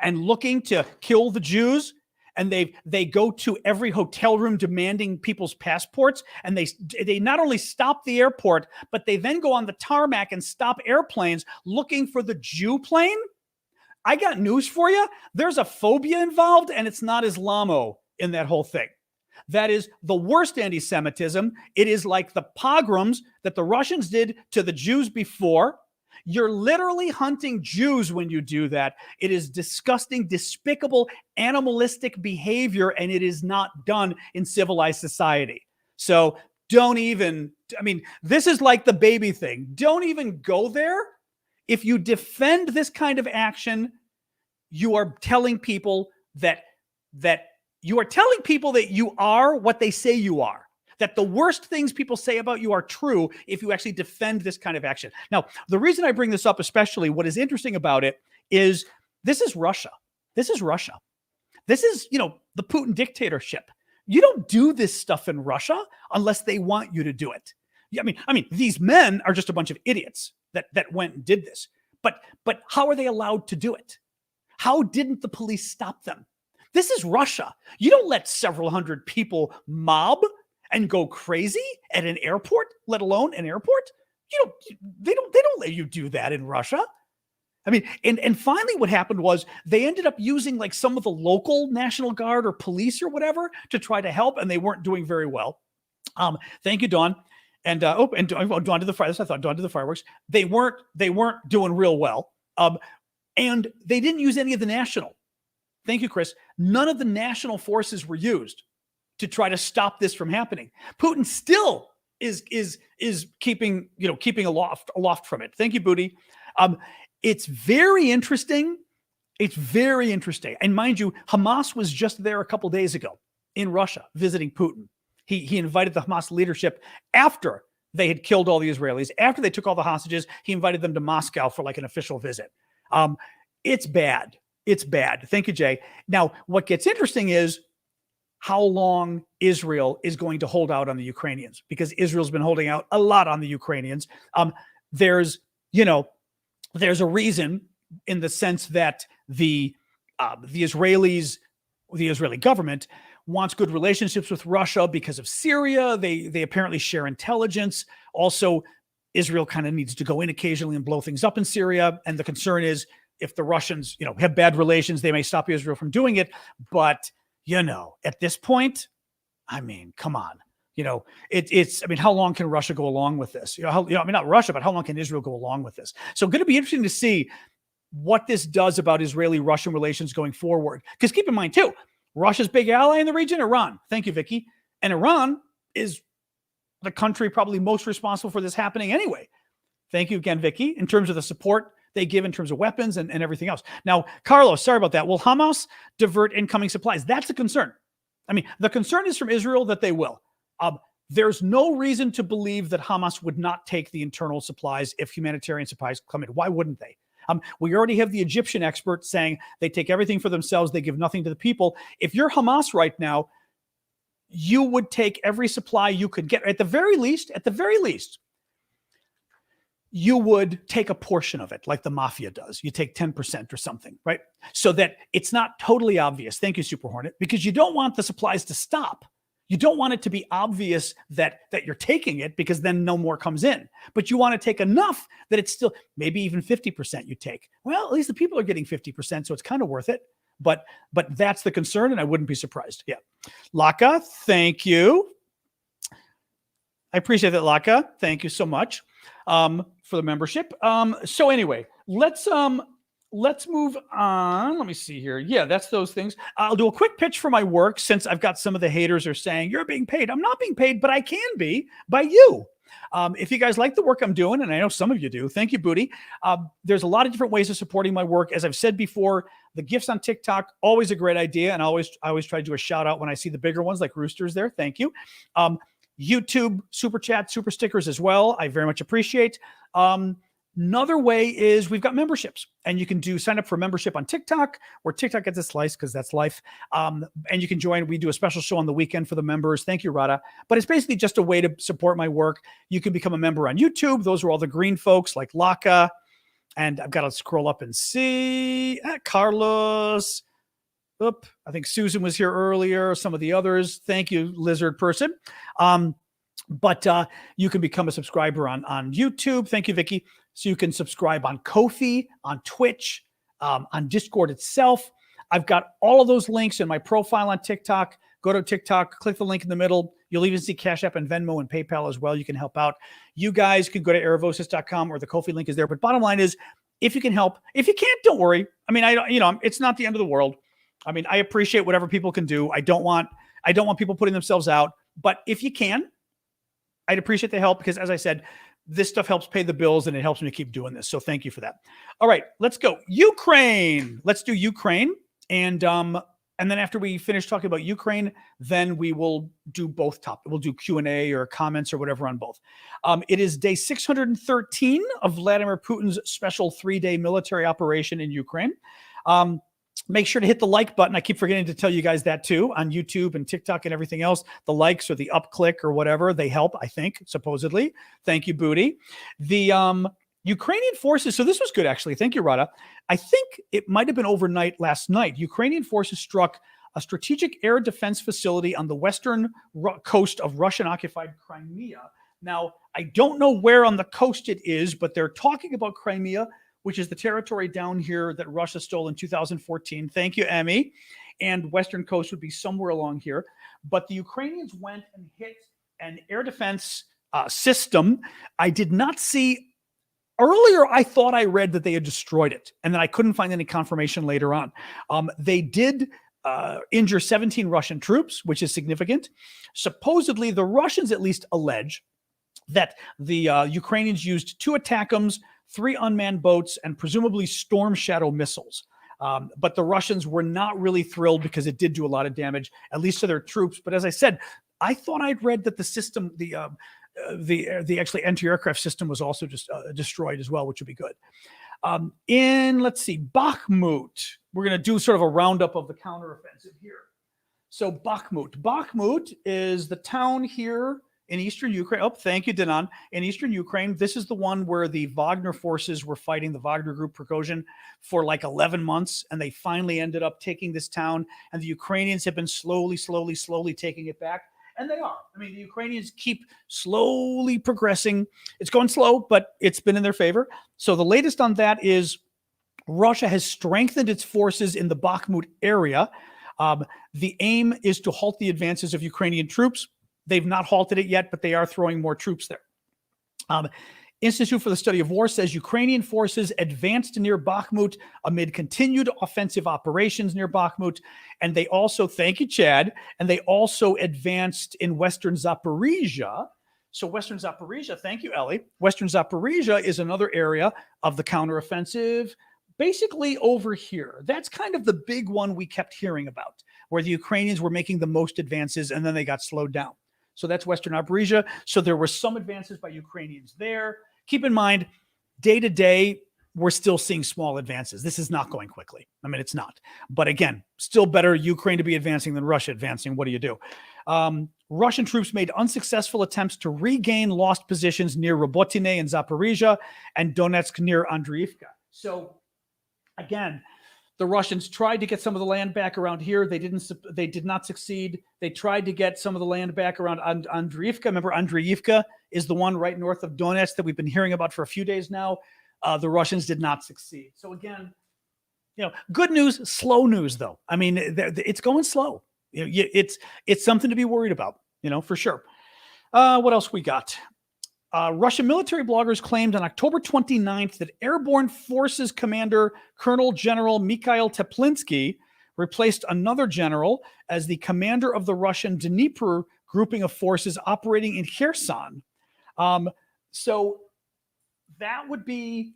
and looking to kill the Jews, and they go to every hotel room demanding people's passports, and they not only stop the airport, but they then go on the tarmac and stop airplanes looking for the Jew plane. I got news for you. There's a phobia involved, and it's not Islamo in that whole thing. That is the worst anti-Semitism. It is like the pogroms that the Russians did to the Jews before. You're literally hunting Jews when you do that. It is disgusting, despicable, animalistic behavior, and it is not done in civilized society. So don't even, I mean, this is like the baby thing. Don't even go there. If you defend this kind of action, you are telling people that you are what they say you are. That the worst things people say about you are true if you actually defend this kind of action. Now, the reason I bring this up, especially what is interesting about it, is this is Russia. This is Russia. This is, the Putin dictatorship. You don't do this stuff in Russia unless they want you to do it. I mean, these men are just a bunch of idiots that went and did this. But how are they allowed to do it? How didn't the police stop them? This is Russia. You don't let several hundred people mob and go crazy at an airport, let alone an airport. They don't let you do that in Russia. I mean, and finally what happened was they ended up using like some of the local National Guard or police or whatever to try to help, and they weren't doing very well. Thank you, Dawn. And Dawn to the fireworks. I thought Dawn to the fireworks. They weren't doing real well. And they didn't use any of the national. Thank you, Chris. None of the national forces were used to try to stop this from happening. Putin still is keeping aloft from it. Thank you, Booty. It's very interesting. It's very interesting. And mind you, Hamas was just there a couple days ago in Russia visiting Putin. He invited the Hamas leadership after they had killed all the Israelis, after they took all the hostages. He invited them to Moscow for like an official visit. It's bad. It's bad. Thank you, Jay. Now, what gets interesting is how long Israel is going to hold out on the Ukrainians, because Israel's been holding out a lot on the Ukrainians. There's a reason, in the sense that the Israelis, the Israeli government, wants good relationships with Russia because of Syria. They apparently share intelligence. Also, Israel kind of needs to go in occasionally and blow things up in Syria. And the concern is, if the Russians, have bad relations, they may stop Israel from doing it. But, at this point, I mean, come on. How long can Russia go along with this? Not Russia, but how long can Israel go along with this? So going to be interesting to see what this does about Israeli-Russian relations going forward. Because keep in mind, too, Russia's big ally in the region, Iran. Thank you, Vicky. And Iran is the country probably most responsible for this happening anyway. Thank you again, Vicky, in terms of the support they give in terms of weapons and everything else. Now, Carlos, sorry about that. Will Hamas divert incoming supplies? That's a concern. I mean, the concern is from Israel that they will. There's no reason to believe that Hamas would not take the internal supplies if humanitarian supplies come in. Why wouldn't they? We already have the Egyptian expert saying they take everything for themselves. They give nothing to the people. If you're Hamas right now, you would take every supply you could get. At the very least, you would take a portion of it, like the mafia does. You take 10% or something, right? So that it's not totally obvious. Thank you, Super Hornet, because you don't want the supplies to stop. You don't want it to be obvious that you're taking it, because then no more comes in. But you want to take enough that it's still, maybe even 50% you take. Well, at least the people are getting 50%, so it's kind of worth it. But that's the concern, and I wouldn't be surprised. Yeah. Laka, thank you. I appreciate that, Laka. Thank you so much for the membership. So anyway, let's let's move on. Let me see here. Yeah, that's those things. I'll do a quick pitch for my work since I've got some of the haters are saying you're being paid. I'm not being paid, but I can be by you. If you guys like the work I'm doing, and I know some of you do, thank you, Booty. There's a lot of different ways of supporting my work. As I've said before, the gifts on TikTok, always a great idea. And I always try to do a shout out when I see the bigger ones like Roosters there. Thank you. YouTube, super chat, super stickers as well. I very much appreciate. Another way is we've got memberships, and you can sign up for membership on TikTok, where TikTok gets a slice because that's life. And you can join. We do a special show on the weekend for the members. Thank you, Rada. But it's basically just a way to support my work. You can become a member on YouTube. Those are all the green folks like Laka. And I've got to scroll up and see Carlos. Oop, I think Susan was here earlier. Some of the others. Thank you, lizard person. But you can become a subscriber on YouTube. Thank you, Vicky. So you can subscribe on Ko-fi, on Twitch, on Discord itself. I've got all of those links in my profile on TikTok. Go to TikTok, click the link in the middle. You'll even see Cash App and Venmo and PayPal as well. You can help out. You guys can go to Aravosis.com, or the Ko-fi link is there. But bottom line is, if you can help, if you can't, don't worry. I mean, it's not the end of the world. I mean, I appreciate whatever people can do. I don't want people putting themselves out. But if you can, I'd appreciate the help, because as I said, this stuff helps pay the bills and it helps me keep doing this. So thank you for that. All right, let's go. Ukraine. Let's do Ukraine. And then after we finish talking about Ukraine, then we will do both topics. We'll do Q&A or comments or whatever on both. It is day 613 of Vladimir Putin's special 3-day military operation in Ukraine. Make sure to hit the like button. I keep forgetting to tell you guys that too, on YouTube and TikTok and everything else. The likes or the up click or whatever, they help, I think, supposedly. Thank you, Booty. The Ukrainian forces, so this was good, actually. Thank you, Rada. I think it might have been overnight last night. Ukrainian forces struck a strategic air defense facility on the western coast of Russian-occupied Crimea. Now, I don't know where on the coast it is, but they're talking about Crimea, which is the territory down here that Russia stole in 2014. Thank you, Emmy. And western coast would be somewhere along here. But the Ukrainians went and hit an air defense system. I did not see earlier. I thought I read that they had destroyed it, and then I couldn't find any confirmation later on. They did injure 17 Russian troops, which is significant. Supposedly, the Russians at least allege that the Ukrainians used 2 ATACMS, 3 unmanned boats, and presumably Storm Shadow missiles. But the Russians were not really thrilled because it did do a lot of damage, at least to their troops. But as I said, I thought I'd read that the system, the actually anti-aircraft system was also just destroyed as well, which would be good. Let's see, Bakhmut. We're going to do sort of a roundup of the counteroffensive here. So Bakhmut is the town here in eastern Ukraine. Oh, thank you, Danan. In eastern Ukraine, this is the one where the Wagner forces were fighting the Wagner Group Prigozhin for like 11 months, and they finally ended up taking this town, and the Ukrainians have been slowly taking it back, and they are. I mean, the Ukrainians keep slowly progressing. It's going slow, but it's been in their favor. So the latest on that is Russia has strengthened its forces in the Bakhmut area. The aim is to halt the advances of Ukrainian troops. They've not halted it yet, but they are throwing more troops there. Institute for the Study of War says Ukrainian forces advanced near Bakhmut amid continued offensive operations near Bakhmut. And they also, thank you, Chad, and they also advanced in Western Zaporizhia. So Western Zaporizhia, thank you, Ellie. Western Zaporizhia is another area of the counteroffensive, basically over here. That's kind of the big one we kept hearing about, where the Ukrainians were making the most advances and then they got slowed down. So that's Western Zaporizhia. So there were some advances by Ukrainians there. Keep in mind, day to day, we're still seeing small advances. This is not going quickly. I mean, it's not. But again, still better Ukraine to be advancing than Russia advancing. What do you do? Russian troops made unsuccessful attempts to regain lost positions near Robotine in Zaporizhia and Donetsk near Andriivka. So again, the Russians tried to get some of the land back around here. They did not succeed. They tried to get some of the land back around Andriivka. Remember, Andriivka is the one right north of Donetsk that we've been hearing about for a few days now. The Russians did not succeed. So again, good news, slow news though. I mean, it's going slow. It's something to be worried about, for sure. What else we got? Russian military bloggers claimed on October 29th that Airborne Forces Commander Colonel General Mikhail Teplinsky replaced another general as the commander of the Russian Dnipro grouping of forces operating in Kherson. So that would be,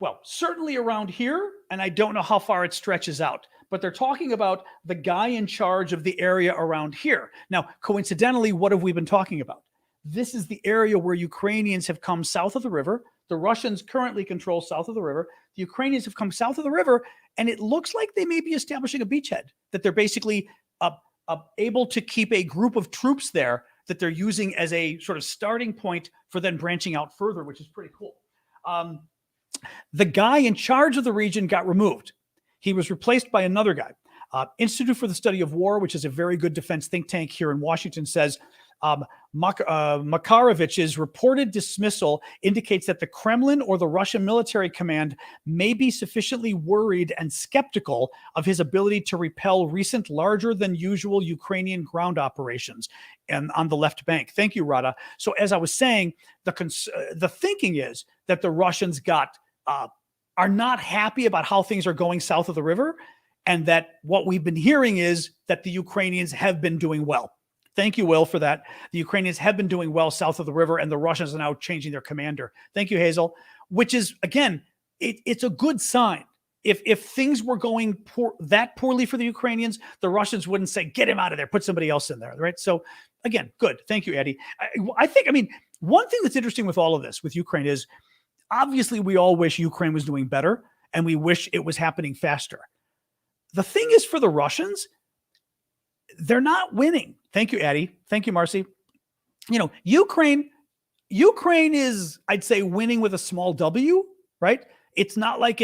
well, certainly around here, and I don't know how far it stretches out, but they're talking about the guy in charge of the area around here. Now, coincidentally, what have we been talking about? This is the area where Ukrainians have come south of the river. The Russians currently control south of the river. The Ukrainians have come south of the river, and it looks like they may be establishing a beachhead, that they're basically able to keep a group of troops there that they're using as a sort of starting point for then branching out further, which is pretty cool. The guy in charge of the region got removed. He was replaced by another guy. Institute for the Study of War, which is a very good defense think tank here in Washington, says Makarovich's reported dismissal indicates that the Kremlin or the Russian military command may be sufficiently worried and skeptical of his ability to repel recent larger than usual Ukrainian ground operations and on the left bank. Thank you, Rada. So as I was saying, the thinking is that the Russians are not happy about how things are going south of the river, and that what we've been hearing is that the Ukrainians have been doing well. Thank you, Will, for that. The Ukrainians have been doing well south of the river, and the Russians are now changing their commander. Thank you, Hazel. Which is, again, it's a good sign. If things were going that poorly for the Ukrainians, the Russians wouldn't say, get him out of there, put somebody else in there, right? So, again, good. Thank you, Eddie. I mean, one thing that's interesting with all of this, with Ukraine, is obviously we all wish Ukraine was doing better, and we wish it was happening faster. The thing is, for the Russians, they're not winning. Thank you, Eddie. Thank you, Marcy. You know, Ukraine is, I'd say, winning with a small W, right? It's not like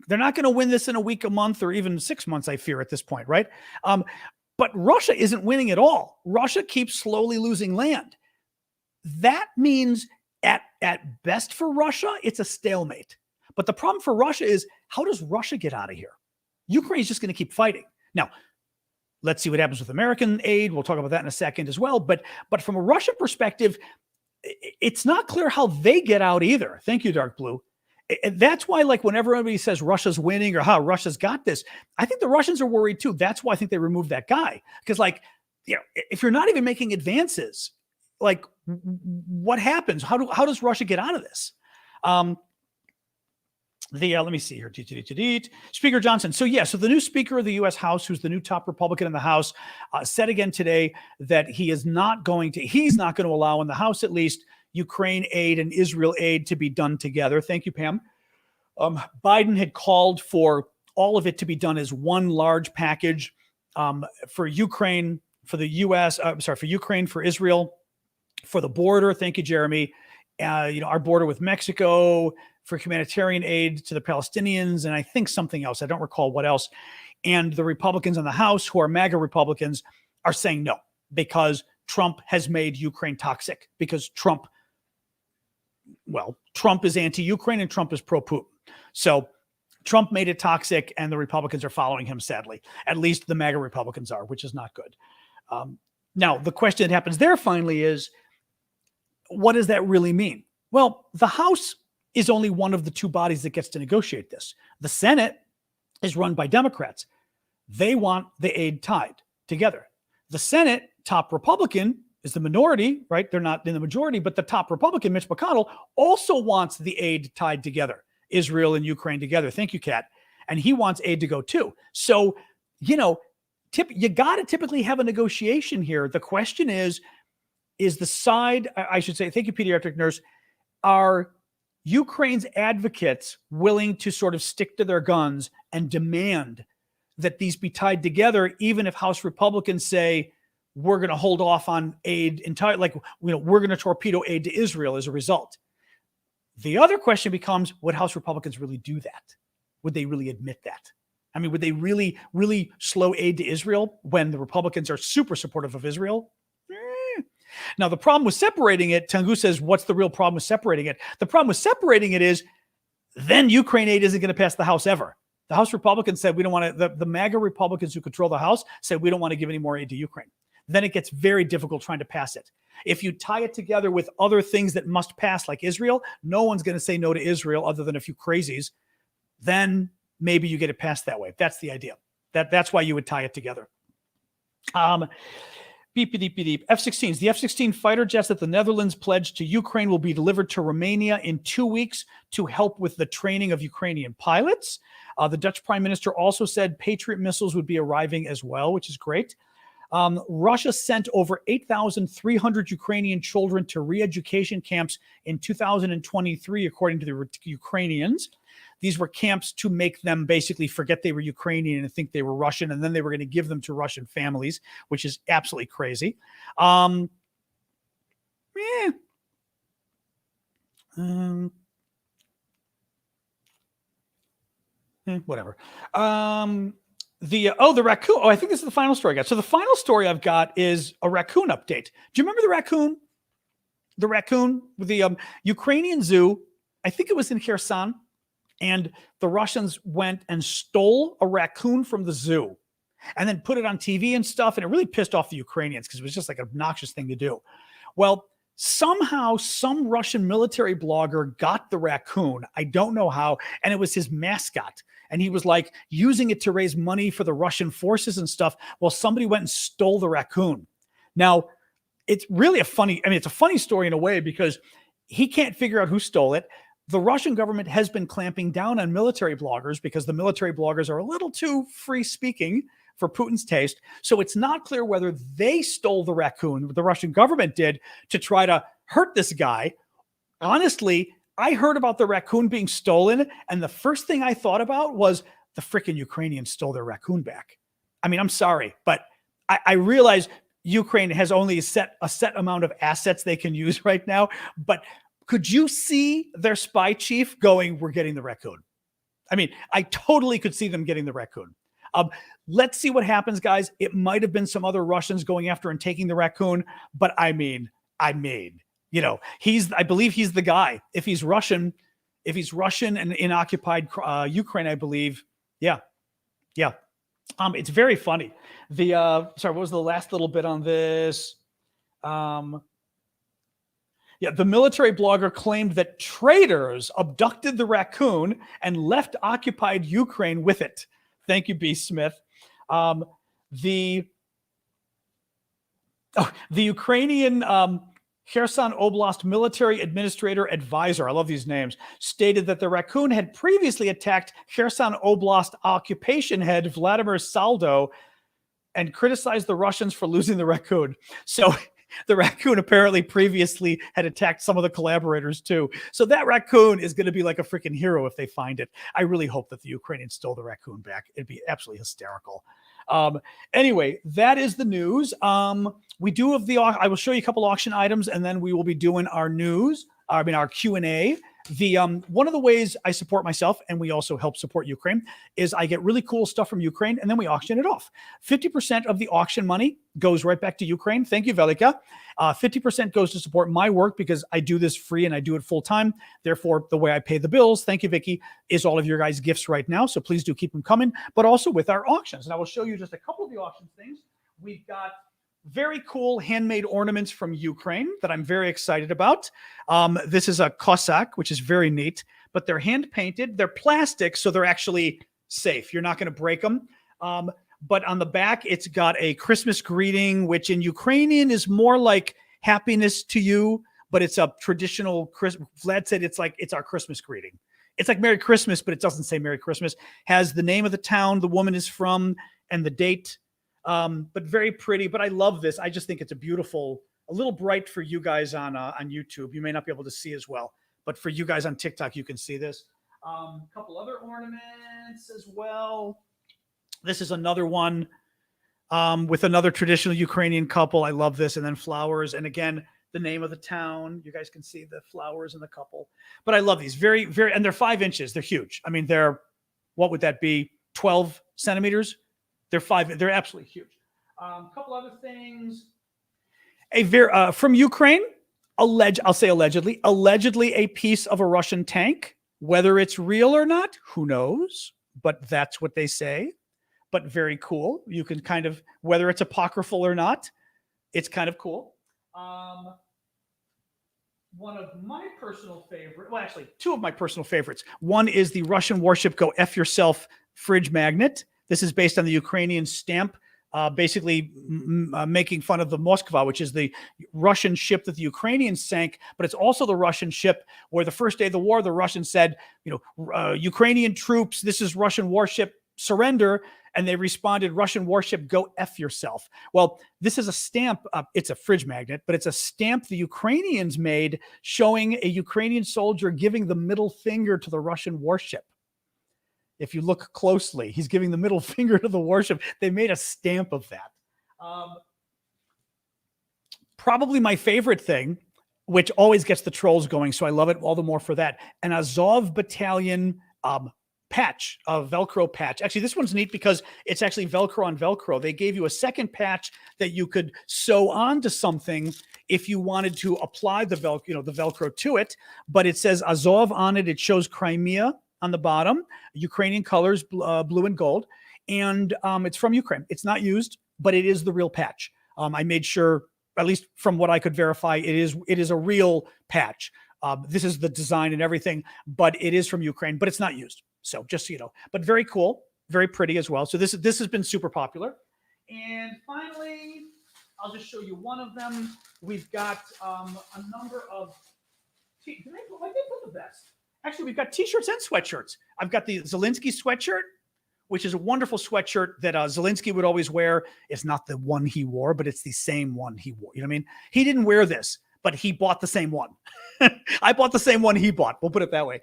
they're not going to win this in a week, a month, or even 6 months, I fear, at this point, right? But Russia isn't winning at all. Russia keeps slowly losing land. That means at best for Russia, it's a stalemate. But the problem for Russia is, how does Russia get out of here? Ukraine is just going to keep fighting. Now, let's see what happens with American aid. We'll talk about that in a second as well. But from a Russian perspective, it's not clear how they get out either. Thank you, Dark Blue. That's why, like, whenever everybody says Russia's winning or how Russia's got this, I think the Russians are worried too. That's why I think they removed that guy. Because, like, you know, if you're not even making advances, like, what happens? How does Russia get out of this? Let me see here. Speaker Johnson. So the new Speaker of the U.S. House, who's the new top Republican in the House, said again today that he's not going to allow, in the House at least, Ukraine aid and Israel aid to be done together. Thank you, Pam. Biden had called for all of it to be done as one large package for Ukraine, for the U.S. For Ukraine, for Israel, for the border. Thank you, Jeremy. Our border with Mexico, for humanitarian aid to the Palestinians, and I think something else. I don't recall what else. And the Republicans in the House, who are MAGA Republicans, are saying no, because Trump has made Ukraine toxic, because Trump is anti-Ukraine and Trump is pro-Putin. So Trump made it toxic, and the Republicans are following him, sadly. At least the MAGA Republicans are, which is not good. Now, the question that happens there finally is, what does that really mean? Well, the House is only one of the two bodies that gets to negotiate this. The Senate is run by Democrats. They want the aid tied together. The Senate, top Republican, is the minority, right? They're not in the majority, but the top Republican, Mitch McConnell, also wants the aid tied together, Israel and Ukraine together. Thank you, Kat. And he wants aid to go too. So, you got to typically have a negotiation here. The question is the side, I should say, thank you, pediatric nurse, are Ukraine's advocates willing to sort of stick to their guns and demand that these be tied together, even if House Republicans say, we're going to hold off on aid entirely, we're going to torpedo aid to Israel as a result? The other question becomes, would House Republicans really do that? Would they really admit that? I mean, would they really, really slow aid to Israel when the Republicans are super supportive of Israel? Now, the problem with separating it, Tengu says, what's the real problem with separating it? The problem with separating it is then Ukraine aid isn't going to pass the House ever. The House Republicans said, we don't want to, the MAGA Republicans who control the House said, we don't want to give any more aid to Ukraine. then it gets very difficult trying to pass it. If you tie it together with other things that must pass, like Israel, no one's going to say no to Israel other than a few crazies. Then maybe you get it passed that way. That's the idea. That's why you would tie it together. F-16s. The F-16 fighter jets that the Netherlands pledged to Ukraine will be delivered to Romania in 2 weeks to help with the training of Ukrainian pilots. The Dutch Prime Minister also said Patriot missiles would be arriving as well, which is great. Russia sent over 8,300 Ukrainian children to re-education camps in 2023, according to the Ukrainians. These were camps to make them basically forget they were Ukrainian and think they were Russian, and then they were going to give them to Russian families, which is absolutely crazy. Whatever. The raccoon. Oh, I think this is the final story I got. So the final story I've got is a raccoon update. Do you remember the raccoon? The raccoon with the Ukrainian zoo. I think it was in Kherson. And the Russians went and stole a raccoon from the zoo and then put it on TV and stuff. And it really pissed off the Ukrainians because it was just like an obnoxious thing to do. Well, somehow some Russian military blogger got the raccoon. I don't know how. And it was his mascot. And he was like using it to raise money for the Russian forces and stuff. Well, somebody went and stole the raccoon. Now, it's really it's a funny story in a way because he can't figure out who stole it. The Russian government has been clamping down on military bloggers because the military bloggers are a little too free speaking for Putin's taste. So it's not clear whether they stole the raccoon, the Russian government did, to try to hurt this guy. Honestly, I heard about the raccoon being stolen, and the first thing I thought about was the freaking Ukrainians stole their raccoon back. I mean, I'm sorry, but I realize Ukraine has only a set amount of assets they can use right now, but could you see their spy chief going, we're getting the raccoon? I mean, I totally could see them getting the raccoon. Let's see what happens, guys. It might have been some other Russians going after and taking the raccoon, but I mean, you know, I believe he's the guy. If he's Russian and in occupied Ukraine, I believe, yeah. It's very funny. What was the last little bit on this? The military blogger claimed that traitors abducted the raccoon and left occupied Ukraine with it. Thank you, B. Smith. The Ukrainian Kherson Oblast military administrator advisor, I love these names, stated that the raccoon had previously attacked Kherson Oblast occupation head Vladimir Saldo and criticized the Russians for losing the raccoon. So the raccoon apparently previously had attacked some of the collaborators too. So that raccoon is going to be like a freaking hero if they find it. I really hope that the Ukrainians stole the raccoon back. It'd be absolutely hysterical. Anyway, that is the news. We do have I will show you a couple auction items and then we will be doing our our Q&A. One of the ways I support myself, and we also help support Ukraine, is I get really cool stuff from Ukraine and then we auction it off. 50% of the auction money goes right back to Ukraine. Thank you, Velika. 50% goes to support my work because I do this free and I do it full time. Therefore, the way I pay the bills, thank you, Vicky, is all of your guys' gifts right now. So please do keep them coming, but also with our auctions. And I will show you just a couple of the auction things. We've got very cool handmade ornaments from Ukraine that I'm very excited about. This is a Cossack, which is very neat, but they're hand painted. They're plastic, so they're actually safe. You're not going to break them. But on the back, it's got a Christmas greeting, which in Ukrainian is more like happiness to you, but it's a traditional Vlad said it's our Christmas greeting. It's like Merry Christmas, but it doesn't say Merry Christmas. Has the name of the town the woman is from and the date. But very pretty. But I love this. I just think it's a little bright for you guys on YouTube. You may not be able to see as well, but for you guys on TikTok, you can see this. A couple other ornaments as well. This is another one with another traditional Ukrainian couple. I love this. And then flowers. And again, the name of the town. You guys can see the flowers and the couple. But I love these. Very, very, and they're 5 inches. They're huge. I mean, what would that be? 12 centimeters? They're absolutely huge. A couple other things. From Ukraine, I'll say allegedly a piece of a Russian tank. Whether it's real or not, who knows? But that's what they say. But very cool. You can whether it's apocryphal or not, It's kind of cool. One of my personal favorite, well, actually, two of my personal favorites. One is the Russian warship Go F Yourself fridge magnet. This is based on the Ukrainian stamp, basically making fun of the Moskva, which is the Russian ship that the Ukrainians sank, but it's also the Russian ship where the first day of the war, the Russians said, Ukrainian troops, this is Russian warship, surrender. And they responded, Russian warship, go F yourself. Well, this is a stamp. It's a fridge magnet, but it's a stamp the Ukrainians made showing a Ukrainian soldier giving the middle finger to the Russian warship. If you look closely, he's giving the middle finger to the warship. They made a stamp of that. Probably my favorite thing, which always gets the trolls going, so I love it all the more for that, an Azov Battalion patch, a Velcro patch. Actually, this one's neat because it's actually Velcro on Velcro. They gave you a second patch that you could sew onto something if you wanted to apply the Velcro to it. But it says Azov on it. It shows Crimea on the bottom, Ukrainian colors, blue and gold, and it's from Ukraine. It's not used, but it is the real patch. I made sure, at least from what I could verify, it is a real patch. This is the design and everything, but it is from Ukraine, but it's not used. So just so you know, but very cool, very pretty as well. So this has been super popular. And finally, I'll just show you one of them. We've got a number of, did they put the best? Actually, we've got t-shirts and sweatshirts. I've got the Zelensky sweatshirt, which is a wonderful sweatshirt that Zelensky would always wear. It's not the one he wore, but it's the same one he wore. You know what I mean? He didn't wear this, but he bought the same one. I bought the same one he bought. We'll put it that way.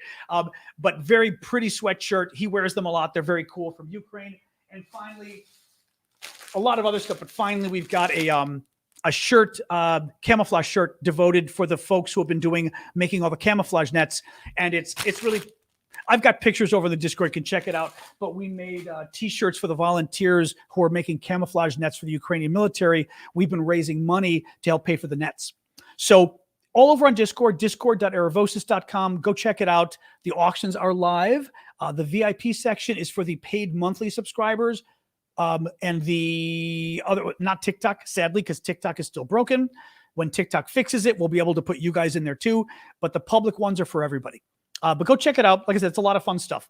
But very pretty sweatshirt. He wears them a lot. They're very cool, from Ukraine. And finally, a lot of other stuff. But finally, we've got a shirt, camouflage shirt devoted for the folks who have been making all the camouflage nets. And it's really, I've got pictures over the Discord. You can check it out. But we made t-shirts for the volunteers who are making camouflage nets for the Ukrainian military. We've been raising money to help pay for the nets. So all over on Discord, discord.aravosis.com. Go check it out. The auctions are live. The VIP section is for the paid monthly subscribers. And the other, not TikTok, sadly, because TikTok is still broken. When TikTok fixes it, we'll be able to put you guys in there too. But the public ones are for everybody. But go check it out. Like I said, it's a lot of fun stuff.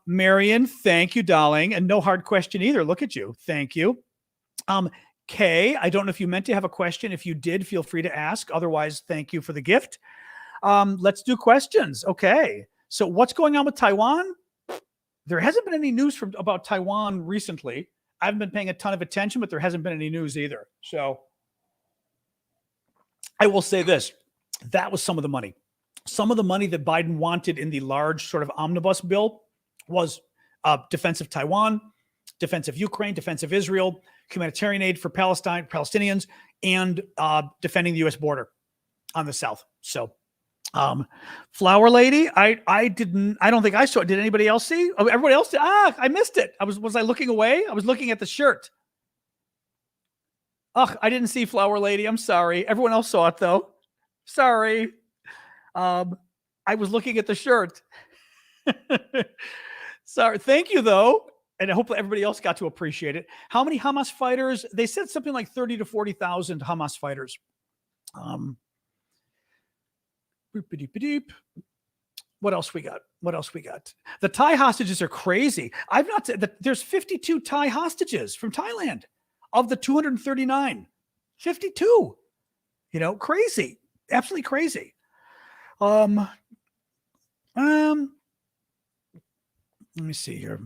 Marion, thank you, darling. And no hard question either. Look at you. Thank you. Kay, I don't know if you meant to have a question. If you did, feel free to ask. Otherwise, thank you for the gift. Let's do questions. Okay. So what's going on with Taiwan? There hasn't been any news about Taiwan recently. I haven't been paying a ton of attention, but there hasn't been any news either. So I will say this. That was some of the money. Some of the money that Biden wanted in the large sort of omnibus bill was defense of Taiwan, defense of Ukraine, defense of Israel, humanitarian aid for Palestinians, and defending the U.S. border on the south. So, Flower Lady, I don't think I saw it. Did anybody else see? Oh, everybody else did. I missed it. Was I looking away? I was looking at the shirt. Ugh, I didn't see Flower Lady. I'm sorry. Everyone else saw it though. Sorry. I was looking at the shirt. Sorry. Thank you though. And I hope everybody else got to appreciate it. How many Hamas fighters? They said something like 30 to 40,000 Hamas fighters. What else we got? The Thai hostages are crazy. I've not said that there's 52 Thai hostages from Thailand of the 239. 52. Crazy. Absolutely crazy. Let me see here.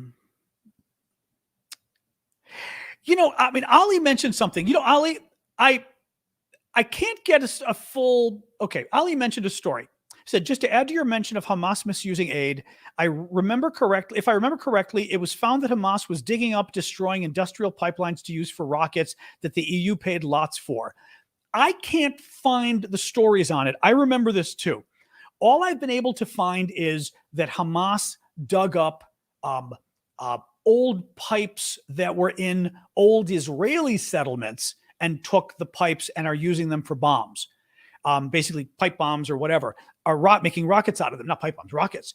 Ali mentioned something. Ali, I can't get a full. Okay, Ali mentioned a story. He said, just to add to your mention of Hamas misusing aid, if I remember correctly, it was found that Hamas was digging up, destroying industrial pipelines to use for rockets that the EU paid lots for. I can't find the stories on it. I remember this too. All I've been able to find is that Hamas dug up old pipes that were in old Israeli settlements and took the pipes and are using them for bombs, basically pipe bombs or whatever, or making rockets out of them, not pipe bombs, rockets.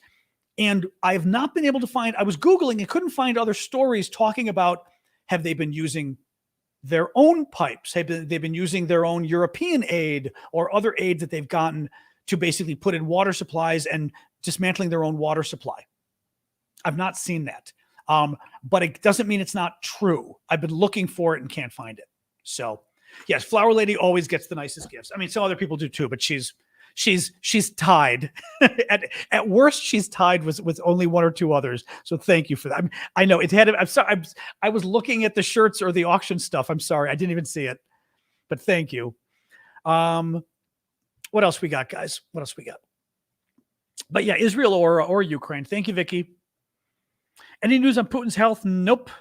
And I have not been able to find, I was Googling and couldn't find other stories talking about, have they been using their own pipes. They've been using their own European aid or other aid that they've gotten to basically put in water supplies and dismantling their own water supply. I've not seen that. But it doesn't mean it's not true. I've been looking for it and can't find it. So yes, Flower Lady always gets the nicest gifts. I mean, some other people do too, but she's tied. at worst, she's tied with only one or two others. So thank you for that. I know it had. I'm sorry. I was looking at the shirts or the auction stuff. I'm sorry, I didn't even see it. But thank you. What else we got, guys? What else we got? But yeah, Israel or Ukraine. Thank you, Vicky. Any news on Putin's health? Nope.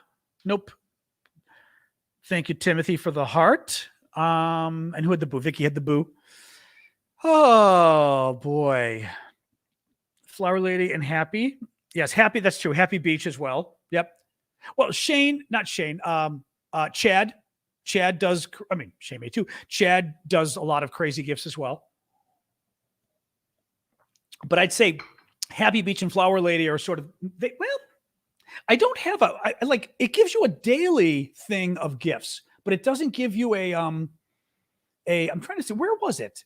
Thank you, Timothy, for the heart. And who had the boo? Vicky had the boo. Oh boy. Flower Lady and Happy. Yes, Happy, that's true. Happy Beach as well. Yep. Well, Chad. Chad does, Shane may too. Chad does a lot of crazy gifts as well. But I'd say Happy Beach and Flower Lady are sort of, I don't have it gives you a daily thing of gifts, but it doesn't give you I'm trying to see, where was it?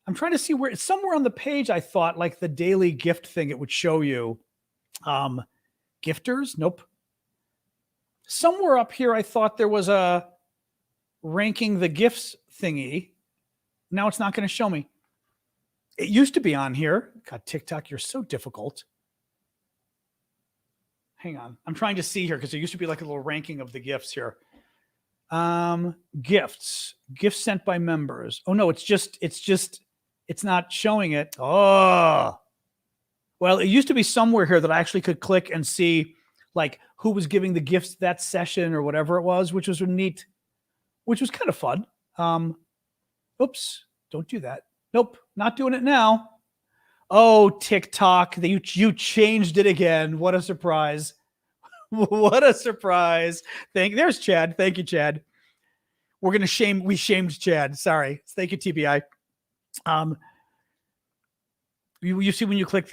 I'm trying to see where it's somewhere on the page. I thought like the daily gift thing, it would show you, gifters. Nope. Somewhere up here, I thought there was a ranking the gifts thingy. Now it's not going to show me. It used to be on here. God, TikTok, you're so difficult. Hang on. I'm trying to see here because there used to be like a little ranking of the gifts here. Gifts sent by members. Oh no, it's not showing it. Oh, well, it used to be somewhere here that I actually could click and see like who was giving the gifts that session or whatever it was, which was neat, which was kind of fun. Oops, don't do that. Nope, not doing it now. Oh, TikTok, you changed it again. What a surprise. What a surprise. There's Chad. Thank you, Chad. We shamed Chad. Sorry. Thank you, TBI. You see when you click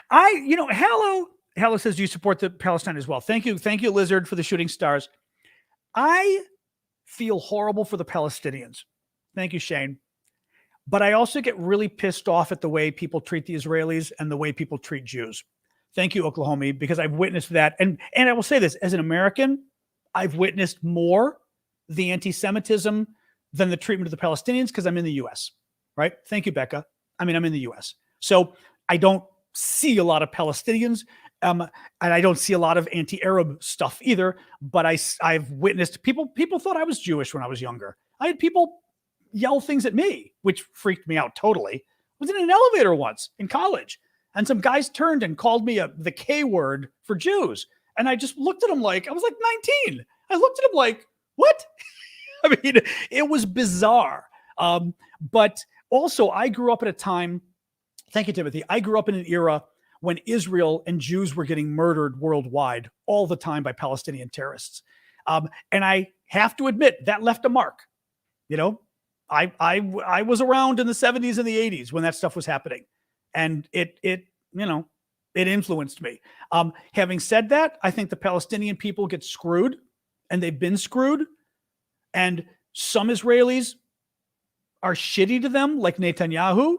Hallow says, do you support the Palestine as well? Thank you, Lizard, for the shooting stars. I feel horrible for the Palestinians. Thank you, Shane. But I also get really pissed off at the way people treat the Israelis and the way people treat Jews. Thank you, Oklahoma, because I've witnessed that. And I will say this, as an American, I've witnessed more the anti-Semitism than the treatment of the Palestinians because I'm in the U.S., right? Thank you, Becca. I'm in the U.S. So I don't see a lot of Palestinians, and I don't see a lot of anti-Arab stuff either, but I've witnessed people thought I was Jewish when I was younger. I had people yell things at me, which freaked me out totally. I was in an elevator once in college, and some guys turned and called me the K word for Jews. And I just looked at them like, I was like 19. I looked at them like, what? I mean, it was bizarre. But also, I grew up at a time, thank you, Timothy, I grew up in an era when Israel and Jews were getting murdered worldwide all the time by Palestinian terrorists. And I have to admit, that left a mark. I was around in the 70s and the 80s when that stuff was happening, and it influenced me. Having said that, I think the Palestinian people get screwed, and they've been screwed, and some Israelis are shitty to them, like Netanyahu,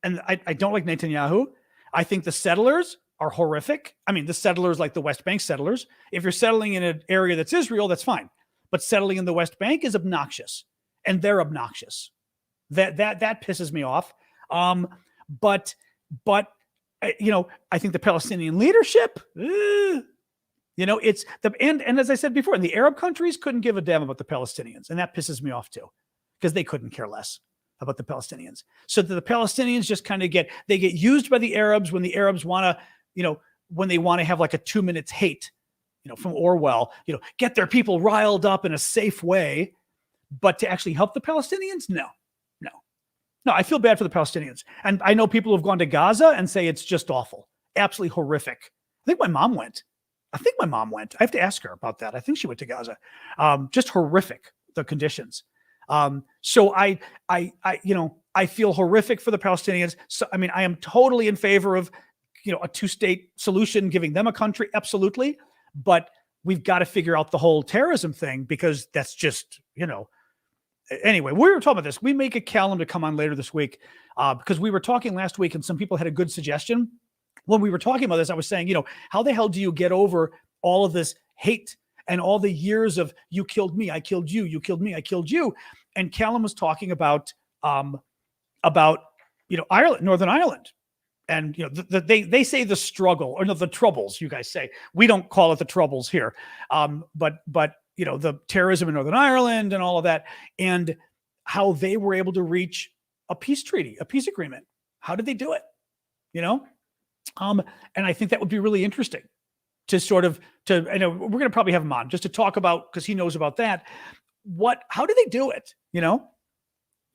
and I don't like Netanyahu. I think the settlers are horrific. I mean, the settlers like the West Bank settlers. If you're settling in an area that's Israel, that's fine, but settling in the West Bank is obnoxious. And they're obnoxious. That pisses me off. But I think the Palestinian leadership, it's and as I said before, the Arab countries couldn't give a damn about the Palestinians, and that pisses me off too, because they couldn't care less about the Palestinians. So the Palestinians just kind of get used by the Arabs when the Arabs want to, when they want to have like a 2 minutes hate, from Orwell, get their people riled up in a safe way. But to actually help the Palestinians, no. I feel bad for the Palestinians. And I know people who've gone to Gaza and say it's just awful, absolutely horrific. I think my mom went. I have to ask her about that. I think she went to Gaza. Just horrific, the conditions. So I feel horrific for the Palestinians. So, I am totally in favor of, a two-state solution, giving them a country, absolutely. But we've got to figure out the whole terrorism thing, because that's just, anyway, we were talking about this. We may get Callum to come on later this week because we were talking last week and some people had a good suggestion. When we were talking about this, I was saying, how the hell do you get over all of this hate and all the years of you killed me, I killed you, you killed me, I killed you. And Callum was talking about Ireland, Northern Ireland. And, they say the struggle, or no, the troubles, you guys say. We don't call it the troubles here. But the terrorism in Northern Ireland and all of that, and how they were able to reach a peace treaty, a peace agreement. How did they do it? And I think that would be really interesting to I know we're going to probably have him on just to talk about, because he knows about that. How do they do it?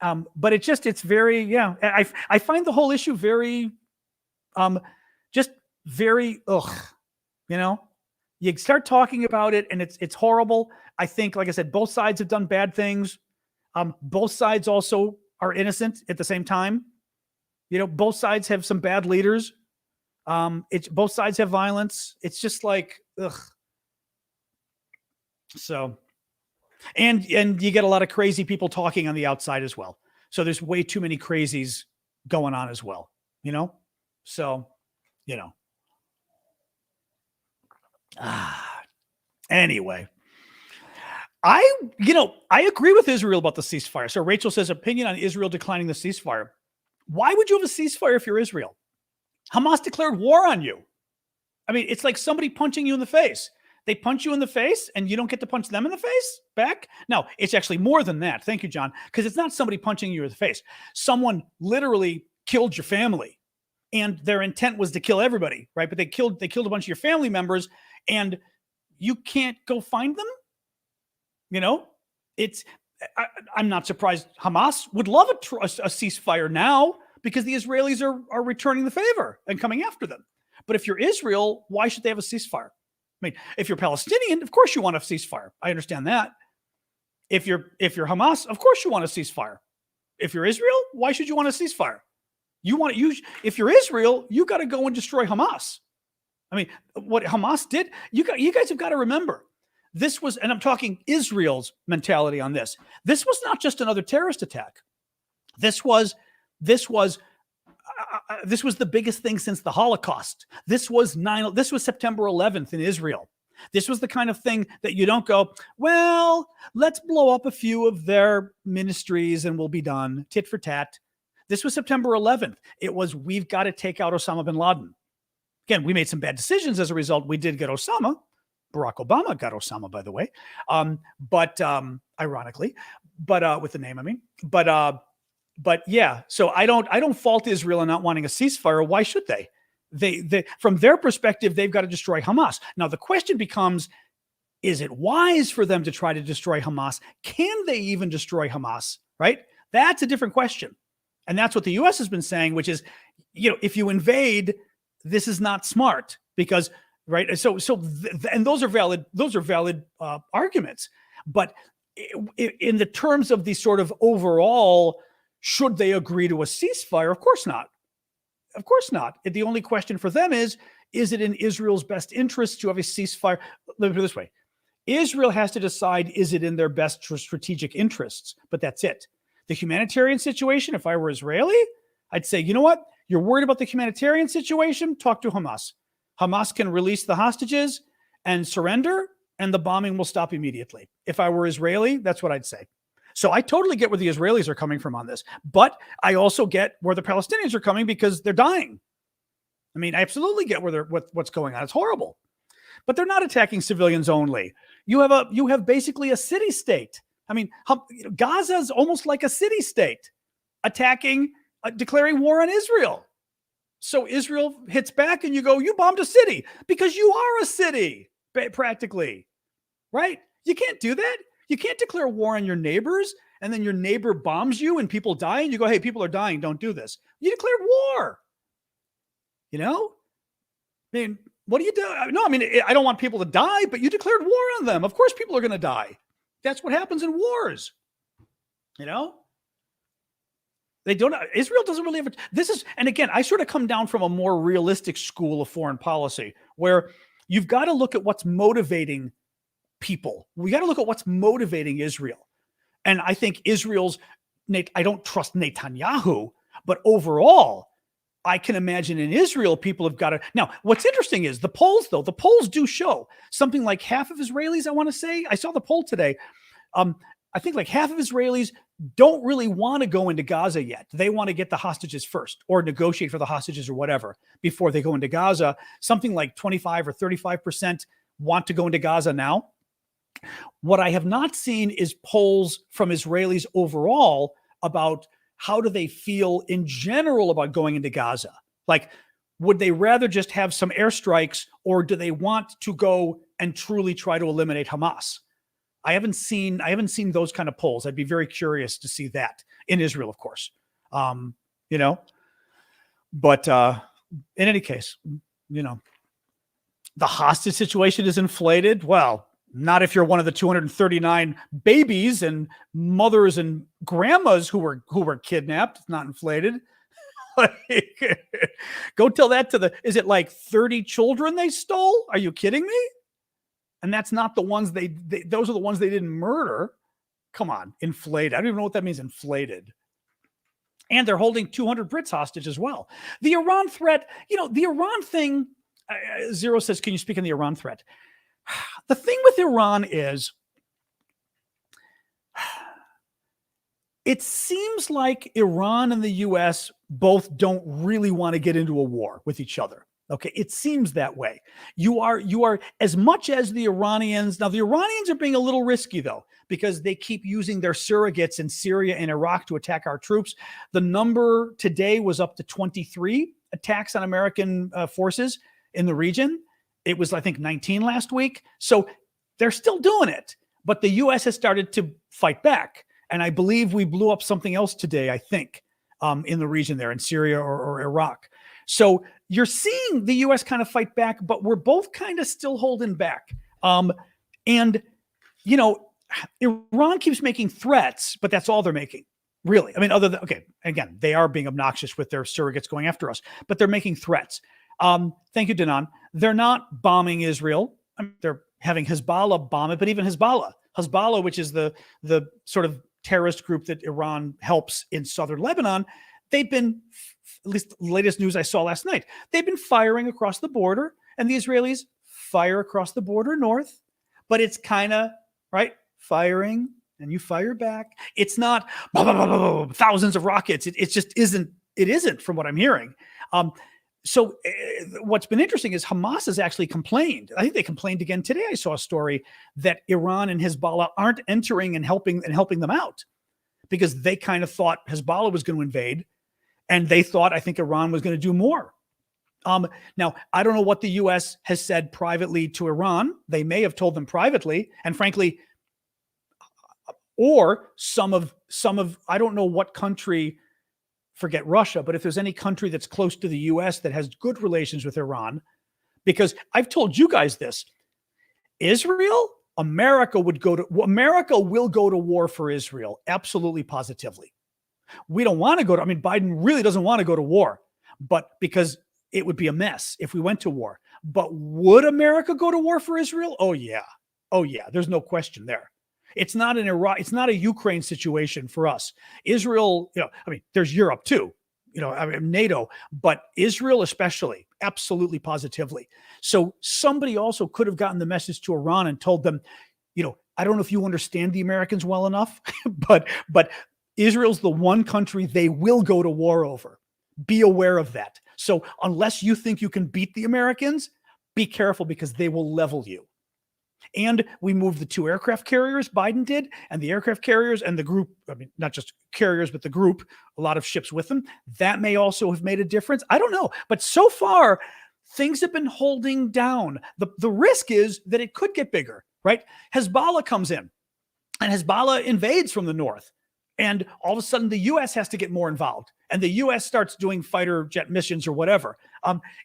But it's very, I find the whole issue very, just very, you start talking about it and it's horrible. I think, like I said, both sides have done bad things. Both sides also are innocent at the same time. Both sides have some bad leaders. Both sides have violence. It's just like, ugh. So, and you get a lot of crazy people talking on the outside as well. So there's way too many crazies going on as well, So, anyway, I agree with Israel about the ceasefire. So Rachel says, opinion on Israel declining the ceasefire. Why would you have a ceasefire if you're Israel? Hamas declared war on you. I mean, it's like somebody punching you in the face. They punch you in the face and you don't get to punch them in the face back. No, it's actually more than that. Thank you, John. Because it's not somebody punching you in the face. Someone literally killed your family and their intent was to kill everybody, right? But they killed a bunch of your family members and you can't go find them. I'm not surprised. Hamas would love a ceasefire now because the Israelis are returning the favor and coming after them. But if you're Israel, why should they have a ceasefire? I mean, if you're Palestinian, of course you want a ceasefire. I understand that. If you're Hamas, of course you want a ceasefire. If you're Israel, why should you want a ceasefire? If you're Israel, you got to go and destroy Hamas. I mean, what Hamas did, you guys have got to remember. This was, and I'm talking Israel's mentality on this. This was not just another terrorist attack. This was the biggest thing since the Holocaust. This was September 11th in Israel. This was the kind of thing that you don't go, well, let's blow up a few of their ministries and we'll be done, tit for tat. This was September 11th. It was, we've got to take out Osama bin Laden. Again, we made some bad decisions as a result. We did get Osama. Barack Obama got Osama, by the way. But ironically, with the name, I mean, but yeah, so I don't fault Israel in not wanting a ceasefire. Why should they? They from their perspective, they've got to destroy Hamas. Now the question becomes, is it wise for them to try to destroy Hamas? Can they even destroy Hamas? Right? That's a different question. And that's what the U.S. has been saying, which is, if you invade, this is not smart because, right? And those are valid arguments. But in the terms of the sort of overall, should they agree to a ceasefire? Of course not. Of course not. The only question for them is it in Israel's best interest to have a ceasefire? Let me put it this way. Israel has to decide, is it in their best strategic interests? But that's it. The humanitarian situation, if I were Israeli, I'd say, you know what? You're worried about the humanitarian situation? Talk to Hamas. Hamas can release the hostages and surrender, and the bombing will stop immediately. If I were Israeli, that's what I'd say. So I totally get where the Israelis are coming from on this, but I also get where the Palestinians are coming because they're dying. I mean, I absolutely get what's going on. It's horrible, but they're not attacking civilians only. You have basically a city state. I mean, Gaza is almost like a city state declaring war on Israel. So Israel hits back and you go, you bombed a city because you are a city, practically, right? You can't do that. You can't declare war on your neighbors and then your neighbor bombs you and people die and you go, hey, people are dying. Don't do this. You declared war. I mean, what do you do? No, I mean, I don't want people to die, but you declared war on them. Of course, people are going to die. That's what happens in wars. Israel doesn't really have and again, I sort of come down from a more realistic school of foreign policy where you've got to look at what's motivating people. We got to look at what's motivating Israel. And I think I don't trust Netanyahu, but overall, I can imagine in Israel, people have got to. Now, what's interesting is the polls, though. The polls do show something like half of Israelis, I want to say. I saw the poll today. I think like half of Israelis don't really want to go into Gaza yet. They want to get the hostages first or negotiate for the hostages or whatever before they go into Gaza. Something like 25 or 35% want to go into Gaza now. What I have not seen is polls from Israelis overall about how do they feel in general about going into Gaza? Like, would they rather just have some airstrikes, or do they want to go and truly try to eliminate Hamas? I haven't seen those kind of polls. I'd be very curious to see that in Israel, of course. But in any case, the hostage situation is inflated. Well, not if you're one of the 239 babies and mothers and grandmas who were kidnapped. It's not inflated. Go tell that is it like 30 children they stole? Are you kidding me? And that's not the ones those are the ones they didn't murder. Come on, inflated. I don't even know what that means, inflated. And they're holding 200 Brits hostage as well. The Iran threat, the Iran thing, Zero says, can you speak on the Iran threat? The thing with Iran is it seems like Iran and the U.S. both don't really want to get into a war with each other. Okay, it seems that way. You are as much as the Iranians. Now, the Iranians are being a little risky, though, because they keep using their surrogates in Syria and Iraq to attack our troops. The number today was up to 23 attacks on American forces in the region. It was, I think, 19 last week. So they're still doing it. But the U.S. has started to fight back. And I believe we blew up something else today, I think, in the region there in Syria or Iraq. So you're seeing the U.S. kind of fight back, but we're both kind of still holding back. And Iran keeps making threats, but that's all they're making, really. I mean, other than, okay, again, they are being obnoxious with their surrogates going after us, but they're making threats. Thank you, Danan. They're not bombing Israel. I mean, they're having Hezbollah bomb it, but even Hezbollah, which is the sort of terrorist group that Iran helps in southern Lebanon, they've been, at least the latest news I saw last night, they've been firing across the border, and the Israelis fire across the border north, but it's kind of, right, firing, and you fire back. It's not blah, blah, blah, blah, blah, thousands of rockets. It just isn't from what I'm hearing. So what's been interesting is Hamas has actually complained. I think they complained again today. I saw a story that Iran and Hezbollah aren't entering and helping them out because they kind of thought Hezbollah was going to invade, and they thought, I think, Iran was going to do more. Now, I don't know what the U.S. has said privately to Iran. They may have told them privately, and frankly, or some of I don't know what country. Forget Russia, but if there's any country that's close to the U.S. that has good relations with Iran, because I've told you guys this, America will go to war for Israel, absolutely, positively. We don't want to go to, Biden really doesn't want to go to war, but because it would be a mess if we went to war. But would America go to war for Israel? Oh yeah. There's no question there. It's not an Iraq. It's not a Ukraine situation for us. Israel, there's Europe too, NATO, but Israel especially, absolutely, positively. So somebody also could have gotten the message to Iran and told them, I don't know if you understand the Americans well enough, but Israel's the one country they will go to war over. Be aware of that. So unless you think you can beat the Americans, be careful because they will level you. And we moved the 2 aircraft carriers, Biden did, and the aircraft carriers and the group, not just carriers, but the group, a lot of ships with them. That may also have made a difference. I don't know. But so far, things have been holding down. The risk is that it could get bigger, right? Hezbollah comes in, and Hezbollah invades from the north. And all of a sudden, the U.S. has to get more involved. And the U.S. starts doing fighter jet missions or whatever.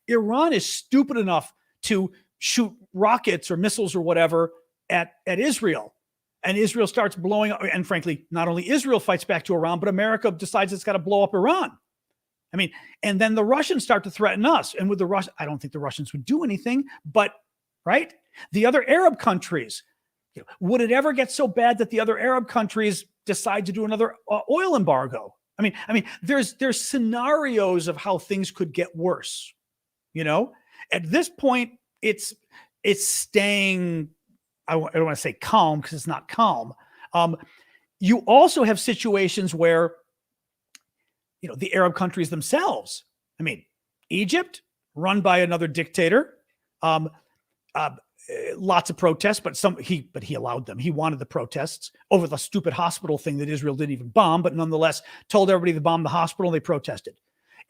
Iran is stupid enough to shoot rockets or missiles or whatever at Israel. And Israel starts blowing up. And frankly, not only Israel fights back to Iran, but America decides it's got to blow up Iran. And then the Russians start to threaten us. And with the Russians, I don't think the Russians would do anything, but right? The other Arab countries, Would it ever get so bad that the other Arab countries decide to do another oil embargo? I mean, there's scenarios of how things could get worse. At this point, it's staying. I don't want to say calm because it's not calm. You also have situations where, the Arab countries themselves. I mean, Egypt, run by another dictator. Lots of protests, but he allowed them. He wanted the protests over the stupid hospital thing that Israel didn't even bomb, but nonetheless told everybody to bomb the hospital. They protested.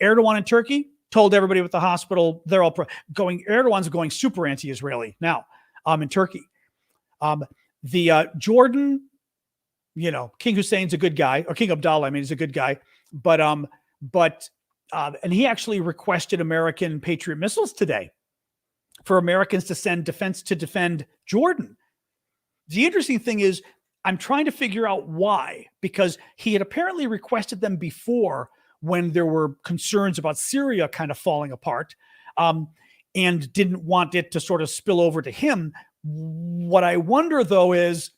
Erdogan in Turkey told everybody with the hospital, they're all Erdogan's going super anti-Israeli now in Turkey. The Jordan, King Hussein's a good guy, or King Abdullah, is a good guy, but and he actually requested American Patriot missiles today for Americans to send defense to defend Jordan. The interesting thing is, I'm trying to figure out why, because he had apparently requested them before when there were concerns about Syria kind of falling apart, and didn't want it to sort of spill over to him. What I wonder, though, is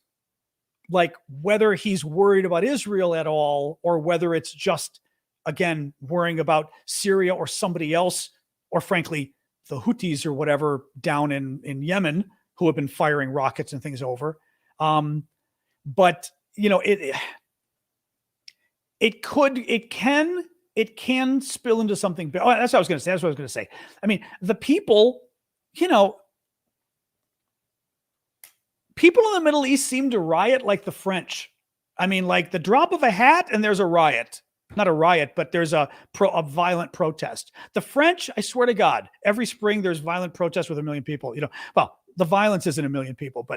whether he's worried about Israel at all, or whether it's just, again, worrying about Syria or somebody else, or frankly, the Houthis or whatever down in Yemen, who have been firing rockets and things over. But it can spill into something. Oh, that's what I was going to say. I mean, the people, people in the Middle East seem to riot like the French. I mean, like the drop of a hat and there's a riot. Not a riot, but there's a violent protest. The French, I swear to God, every spring there's violent protests with 1 million people. Well, the violence isn't 1 million people,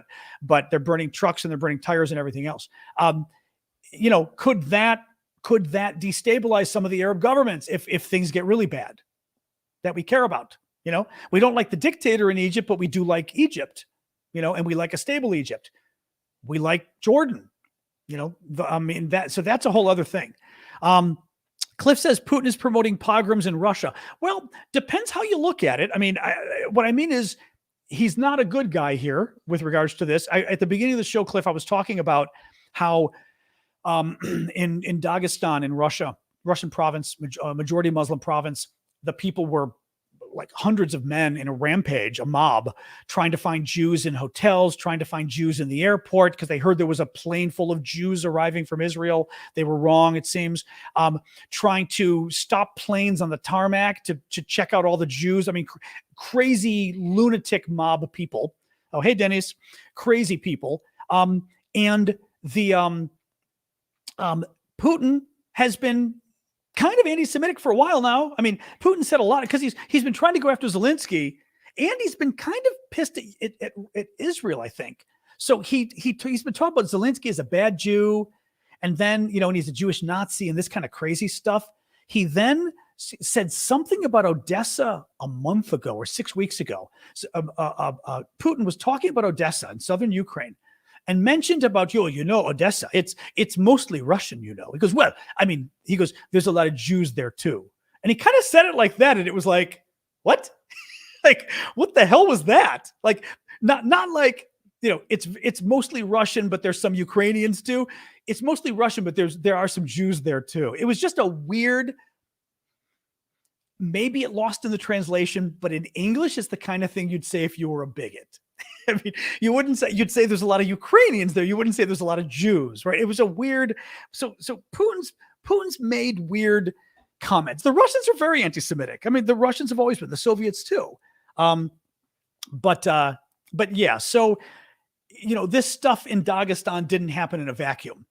but they're burning trucks and they're burning tires and everything else. Could that destabilize some of the Arab governments if things get really bad that we care about? We don't like the dictator in Egypt, but we do like Egypt, and we like a stable Egypt. We like Jordan, so that's a whole other thing. Cliff says Putin is promoting pogroms in Russia. Well, depends how you look at it. I mean, what I mean is he's not a good guy here with regards to this. At the beginning of the show, Cliff, I was talking about how in Dagestan in Russian province, majority Muslim province, the people were like hundreds of men in a rampage, a mob, trying to find Jews in hotels, trying to find Jews in the airport because they heard there was a plane full of Jews arriving from Israel. They were wrong, it seems. Trying to stop planes on the tarmac to check out all the Jews. I mean, crazy lunatic mob of people. Oh, hey, Dennis. Crazy people. And the Putin has been kind of anti-Semitic for a while now. I mean, Putin said a lot because he's been trying to go after Zelensky, and he's been kind of pissed at Israel, I think. So he's been talking about Zelensky as a bad Jew, and then and he's a Jewish Nazi and this kind of crazy stuff. He then said something about Odessa a month ago or 6 weeks ago. So, Putin was talking about Odessa in southern Ukraine, and mentioned about Odessa. It's mostly Russian, He goes, well, I mean, there's a lot of Jews there too. And he kind of said it like that. And it was like, what? Like, what the hell was that? Like, not like, it's mostly Russian, but there's some Ukrainians too. It's mostly Russian, but there are some Jews there too. It was just a weird, maybe it lost in the translation, but in English, it's the kind of thing you'd say if you were a bigot. I mean, you'd say there's a lot of Ukrainians there. You wouldn't say there's a lot of Jews, right? It was a weird. So Putin's made weird comments. The Russians are very anti-Semitic. I mean, the Russians have always been, the Soviets too. But yeah. So, this stuff in Dagestan didn't happen in a vacuum.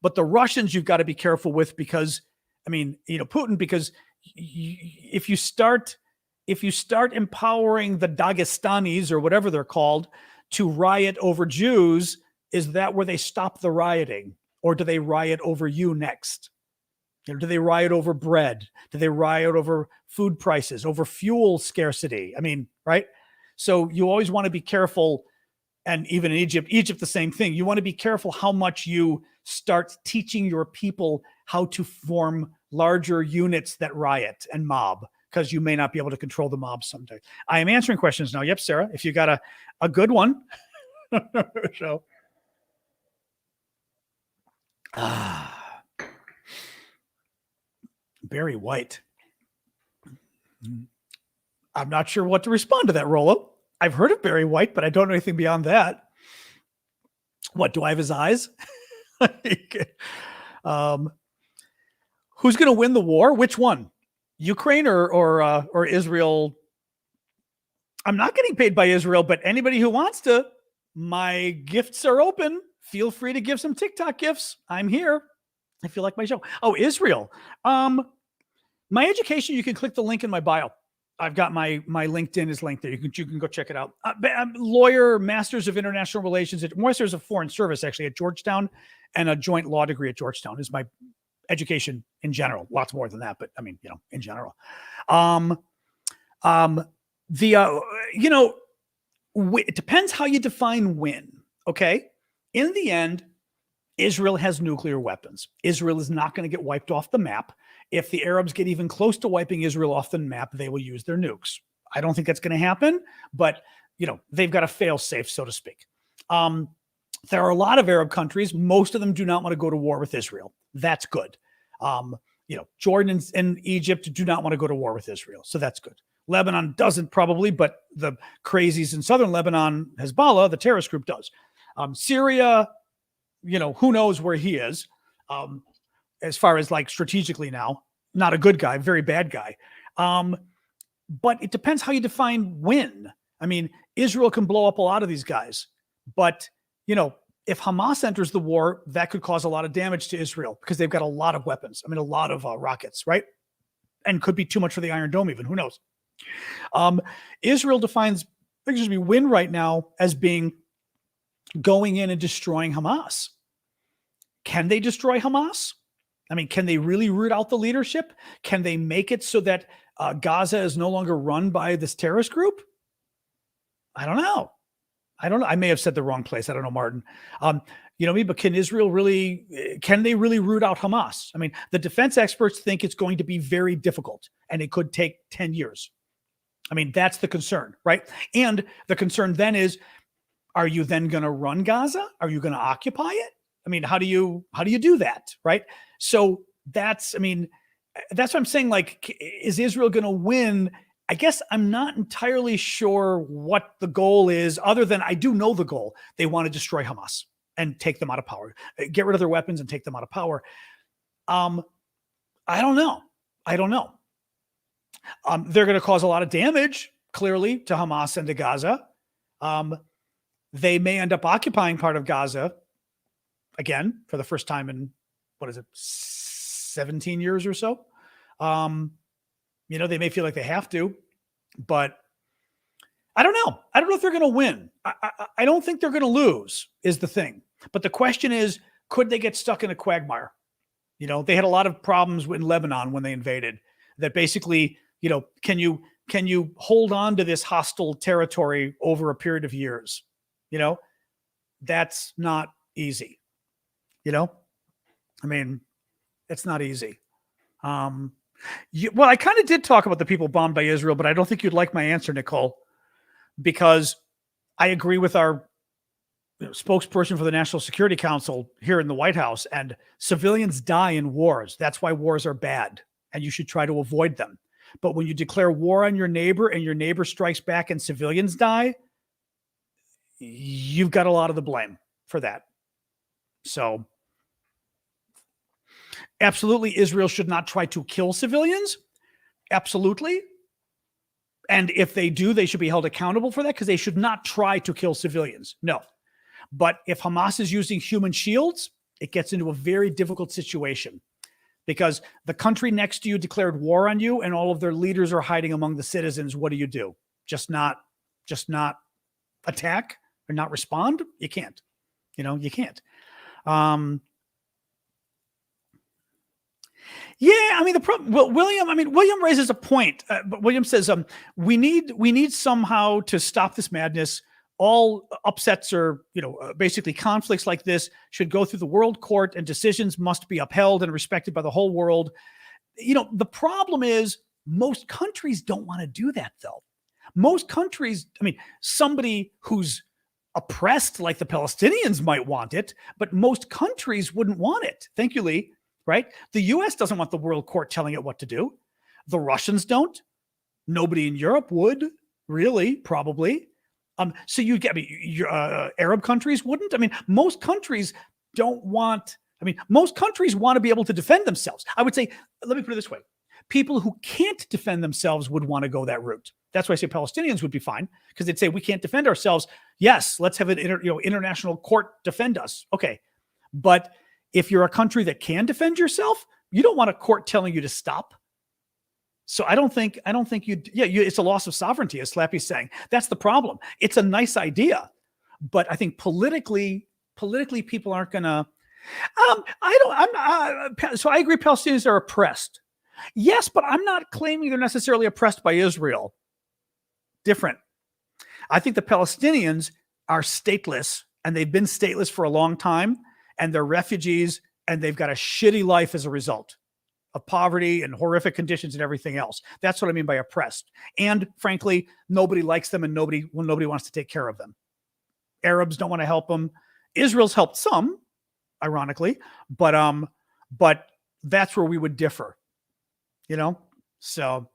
But the Russians, you've got to be careful with because, I mean, Putin, because if you start empowering the Dagestanis or whatever they're called to riot over Jews, is that where they stop the rioting? Or do they riot over you next? Do they riot over bread? Do they riot over food prices, over fuel scarcity? I mean, right? So you always want to be careful. And even in Egypt, the same thing. You want to be careful how much you start teaching your people how to form larger units that riot and mob, because you may not be able to control the mob someday. I am answering questions now. Yep, Sarah, if you got a good one, So, Barry White. I'm not sure what to respond to that, Rolo. I've heard of Barry White, but I don't know anything beyond that. What, do I have his eyes? Who's going to win the war? Which one? Ukraine or Israel? I'm not getting paid by Israel, but anybody who wants to, my gifts are open. Feel free to give some TikTok gifts. I'm here. I feel like my show. Oh, Israel. My education, you can click the link in my bio. I've got my LinkedIn is linked there. You can go check it out. I'm lawyer, Masters of International Relations, Masters of Foreign Service, actually, at Georgetown, and a joint law degree at Georgetown is my education in general. Lots more than that, but I mean, in general. It depends how you define win. Okay. In the end, Israel has nuclear weapons. Israel is not going to get wiped off the map. If the Arabs get even close to wiping Israel off the map, they will use their nukes. I don't think that's going to happen, but they've got a fail safe, so to speak. There are a lot of Arab countries. Most of them do not want to go to war with Israel. That's good. Jordan and Egypt do not want to go to war with Israel. So that's good. Lebanon doesn't probably, but the crazies in southern Lebanon, Hezbollah, the terrorist group, does. Syria, who knows where he is. As far as like strategically now, not a good guy, very bad guy. But it depends how you define win. I mean, Israel can blow up a lot of these guys, but if Hamas enters the war, that could cause a lot of damage to Israel because they've got a lot of weapons. I mean, a lot of rockets, right? And could be too much for the Iron Dome even, who knows? Israel defines, win right now as being going in and destroying Hamas. Can they destroy Hamas? I mean, can they really root out the leadership? Can they make it so that Gaza is no longer run by this terrorist group? I don't know. I may have said the wrong place. I don't know, Martin. But can they really root out Hamas? I mean, the defense experts think it's going to be very difficult and it could take 10 years. I mean, that's the concern, right? And the concern then is, are you then going to run Gaza? Are you going to occupy it? I mean, how do you do that, right? So that's what I'm saying. Like, is Israel going to win? I guess I'm not entirely sure what the goal is, other than I do know the goal. They want to destroy Hamas and take them out of power, get rid of their weapons and take them out of power. I don't know. They're going to cause a lot of damage, clearly, to Hamas and to Gaza. They may end up occupying part of Gaza again for the first time in 17 years or so. They may feel like they have to, but I don't know. I don't know if they're going to win. I don't think they're going to lose is the thing. But the question is, could they get stuck in a quagmire? They had a lot of problems in Lebanon when they invaded that basically, can you hold on to this hostile territory over a period of years? That's not easy. I mean, it's not easy. Well, I kind of did talk about the people bombed by Israel, but I don't think you'd like my answer, Nicole, because I agree with our spokesperson for the National Security Council here in the White House, and civilians die in wars. That's why wars are bad, and you should try to avoid them. But when you declare war on your neighbor and your neighbor strikes back and civilians die, you've got a lot of the blame for that. So absolutely, Israel should not try to kill civilians. Absolutely. And if they do, they should be held accountable for that, because they should not try to kill civilians. No. But if Hamas is using human shields, it gets into a very difficult situation, because the country next to you declared war on you and all of their leaders are hiding among the citizens. What do? Just not attack or not respond? You can't. You can't. Yeah, I mean, the problem. Well, William raises a point. But William says, we need somehow to stop this madness. All upsets or basically conflicts like this should go through the World Court, and decisions must be upheld and respected by the whole world. The problem is most countries don't want to do that, though. Most countries, somebody who's oppressed like the Palestinians might want it, but most countries wouldn't want it. Thank you, Lee. Right? The US doesn't want the world court telling it what to do. The Russians don't. Nobody in Europe would, really, probably. So you get Arab countries wouldn't. I mean, most countries don't want. I mean, most countries want to be able to defend themselves. I would say, let me put it this way: people who can't defend themselves would want to go that route. That's why I say Palestinians would be fine, because they'd say we can't defend ourselves. Yes, let's have an international court defend us. Okay, but if you're a country that can defend yourself, you don't want a court telling you to stop. So I don't think it's a loss of sovereignty, as Slappy's saying. That's the problem. It's a nice idea, but I think politically people aren't gonna. So I agree. Palestinians are oppressed. Yes, but I'm not claiming they're necessarily oppressed by Israel. Different. I think the Palestinians are stateless, and they've been stateless for a long time, and they're refugees, and they've got a shitty life as a result of poverty and horrific conditions and everything else. That's what I mean by oppressed. And frankly, nobody likes them, and nobody wants to take care of them. Arabs don't want to help them. Israel's helped some, ironically, but that's where we would differ, So,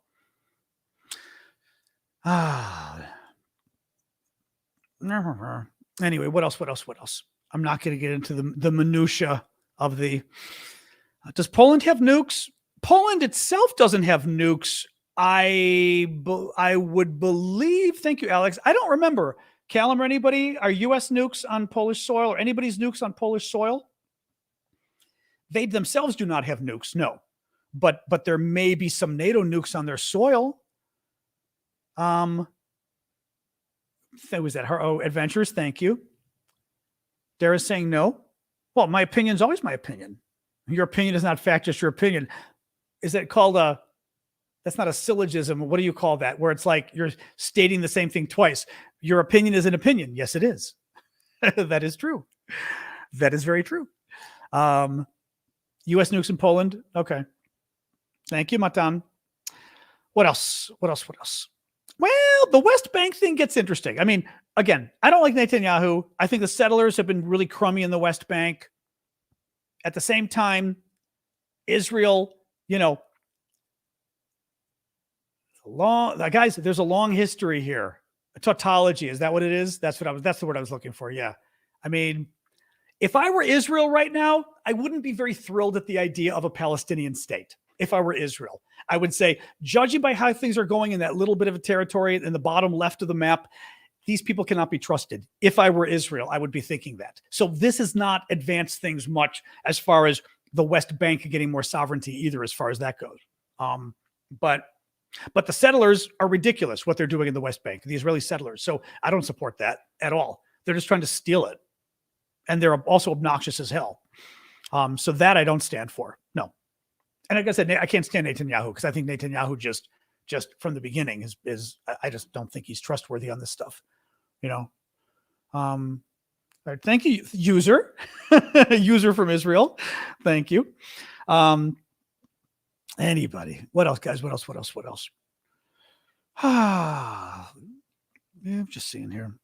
anyway, what else? I'm not going to get into the minutia of the. Does Poland have nukes? Poland itself doesn't have nukes. I would believe. Thank you, Alex. I don't remember. Callum or anybody, are U.S. nukes on Polish soil, or anybody's nukes on Polish soil? They themselves do not have nukes, no. But there may be some NATO nukes on their soil. That was that. Adventures. Thank you. Dara's saying no. Well, my opinion is always my opinion. Your opinion is not fact, just your opinion. Is that called that's not a syllogism. What do you call that? Where it's like you're stating the same thing twice. Your opinion is an opinion. Yes, it is. That is true. That is very true. U.S. nukes in Poland. Okay. Thank you, Matan. What else? Well, the West Bank thing gets interesting. I mean, again, I don't like Netanyahu. I think the settlers have been really crummy in the West Bank. At the same time, Israel, guys, there's a long history here. A tautology, is that what it is? That's the word I was looking for. Yeah. I mean, if I were Israel right now, I wouldn't be very thrilled at the idea of a Palestinian state. If I were Israel, I would say, judging by how things are going in that little bit of a territory in the bottom left of the map, these people cannot be trusted. If I were Israel, I would be thinking that. So this has not advanced things much as far as the West Bank getting more sovereignty either, as far as that goes. But the settlers are ridiculous, what they're doing in the West Bank, the Israeli settlers. So I don't support that at all. They're just trying to steal it. And they're also obnoxious as hell. So that I don't stand for. No. And like I said, I can't stand Netanyahu, because I think Netanyahu just from the beginning I just don't think he's trustworthy on this stuff. All right, thank you, user. User from Israel. Thank you. Anybody? What else, guys? What else? Yeah, I'm just seeing here.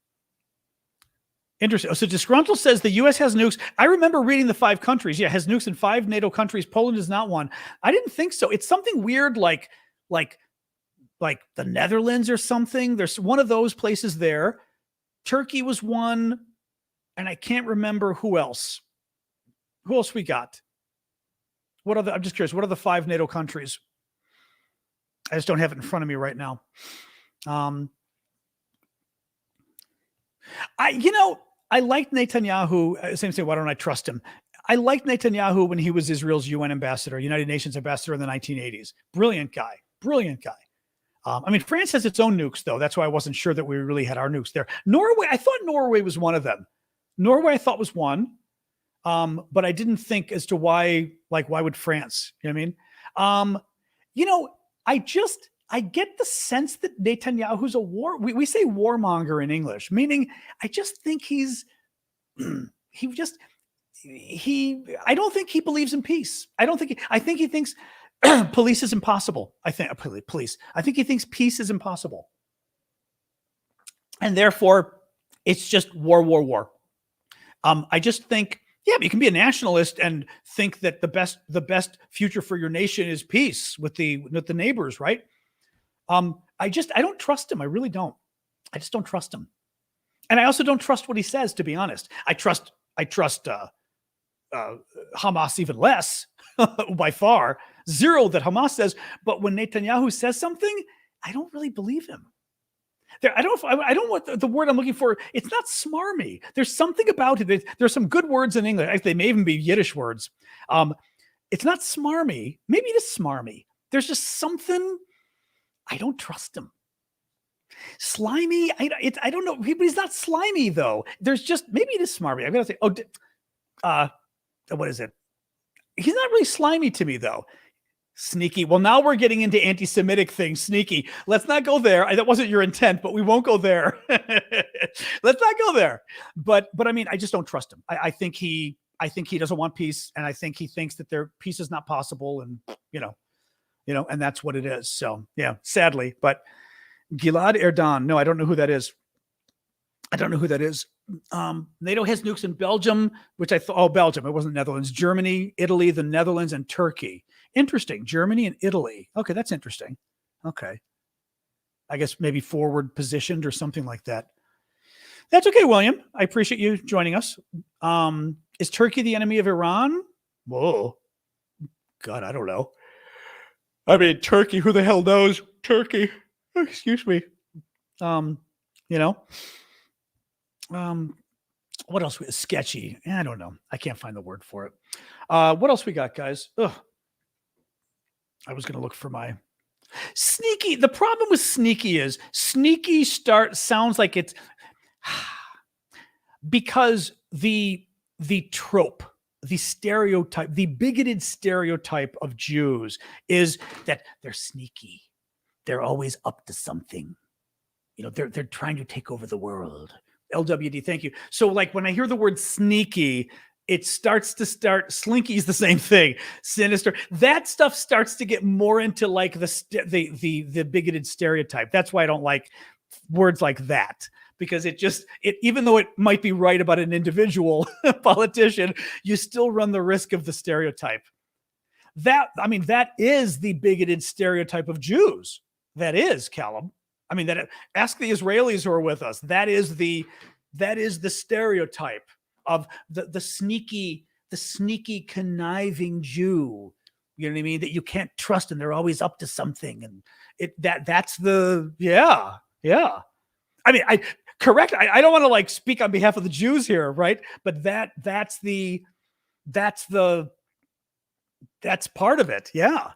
Interesting. So Disgruntled says the U.S. has nukes. I remember reading the 5 countries. Yeah, has nukes in 5 NATO countries. Poland is not one. I didn't think so. It's something weird like the Netherlands or something. There's one of those places there. Turkey was one, and I can't remember who else. Who else we got? I'm just curious. What are the 5 NATO countries? I just don't have it in front of me right now. I liked Netanyahu. Same thing. Why don't I trust him? I liked Netanyahu when he was Israel's UN ambassador, United Nations ambassador in the 1980s. Brilliant guy. I mean, France has its own nukes, though. That's why I wasn't sure that we really had our nukes there. Norway, I thought Norway was one of them. Norway, I thought was one. But I didn't think as to why would France? You know what I mean? I get the sense that Netanyahu's we say warmonger in English, meaning I just think I don't think he believes in peace. I think he thinks police is impossible. I think he thinks peace is impossible. And therefore It's just war, war, war. I just think, yeah, you can be a nationalist and think that the best future for your nation is peace with the neighbors, right? I don't trust him. I really don't. I just don't trust him, and I also don't trust what he says. To be honest, I trust Hamas even less by far. Zero that Hamas says, but when Netanyahu says something, I don't really believe him. I don't want the word I'm looking for. It's not smarmy. There's something about it. There's some good words in English. They may even be Yiddish words. It's not smarmy. Maybe it is smarmy. There's just something. I don't trust him. Slimy. I don't know. But he's not slimy though. There's just, maybe it is smarmy. I'm gonna say, what is it? He's not really slimy to me though. Sneaky. Well, now we're getting into anti-Semitic things. Sneaky. Let's not go there. That wasn't your intent, but we won't go there. Let's not go there. But I mean, I just don't trust him. I think he doesn't want peace, and I think he thinks that peace is not possible, and and that's what it is. So yeah, sadly. But Gilad Erdan. No, I don't know who that is. NATO has nukes in Belgium, which I thought, Belgium. It wasn't Netherlands. Germany, Italy, the Netherlands, and Turkey. Interesting. Germany and Italy. Okay, that's interesting. Okay. I guess maybe forward positioned or something like that. That's okay, William. I appreciate you joining us. Is Turkey the enemy of Iran? Whoa. God, I don't know. I mean, Turkey, who the hell knows? Turkey. Excuse me. What else? Sketchy. I don't know. I can't find the word for it. What else we got, guys? Ugh. I was going to look for my sneaky. The problem with sneaky is sneaky sounds like it's because the trope, the stereotype, the bigoted stereotype of Jews is that they're sneaky. They're always up to something. They're trying to take over the world. LWD, thank you. So like when I hear the word sneaky, it slinky is the same thing. Sinister. That stuff starts to get more into like the bigoted stereotype. That's why I don't like words like that, because it even though it might be right about an individual politician, you still run the risk of the stereotype. That is the bigoted stereotype of Jews. That is, Callum. I mean, ask the Israelis who are with us. That is the stereotype of the sneaky conniving Jew. You know what I mean? That you can't trust, and they're always up to something. And that's the yeah. I mean, correct. I don't want to like speak on behalf of the Jews here, right? But that's part of it. Yeah.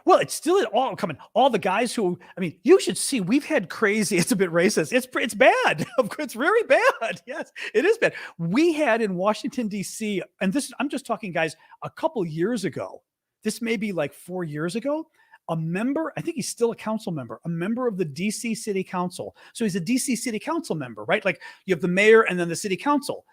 Well, it's still all coming. All the guys who, I mean, you should see, we've had crazy, it's a bit racist. It's bad. It's very bad. Yes, it is bad. We had in Washington, D.C., and this, I'm just talking, guys, a couple years ago, this may be like 4 years ago, a member, I think he's still a council member, a member of the D.C. City Council. So he's a D.C. City Council member, right? Like you have the mayor and then the city council.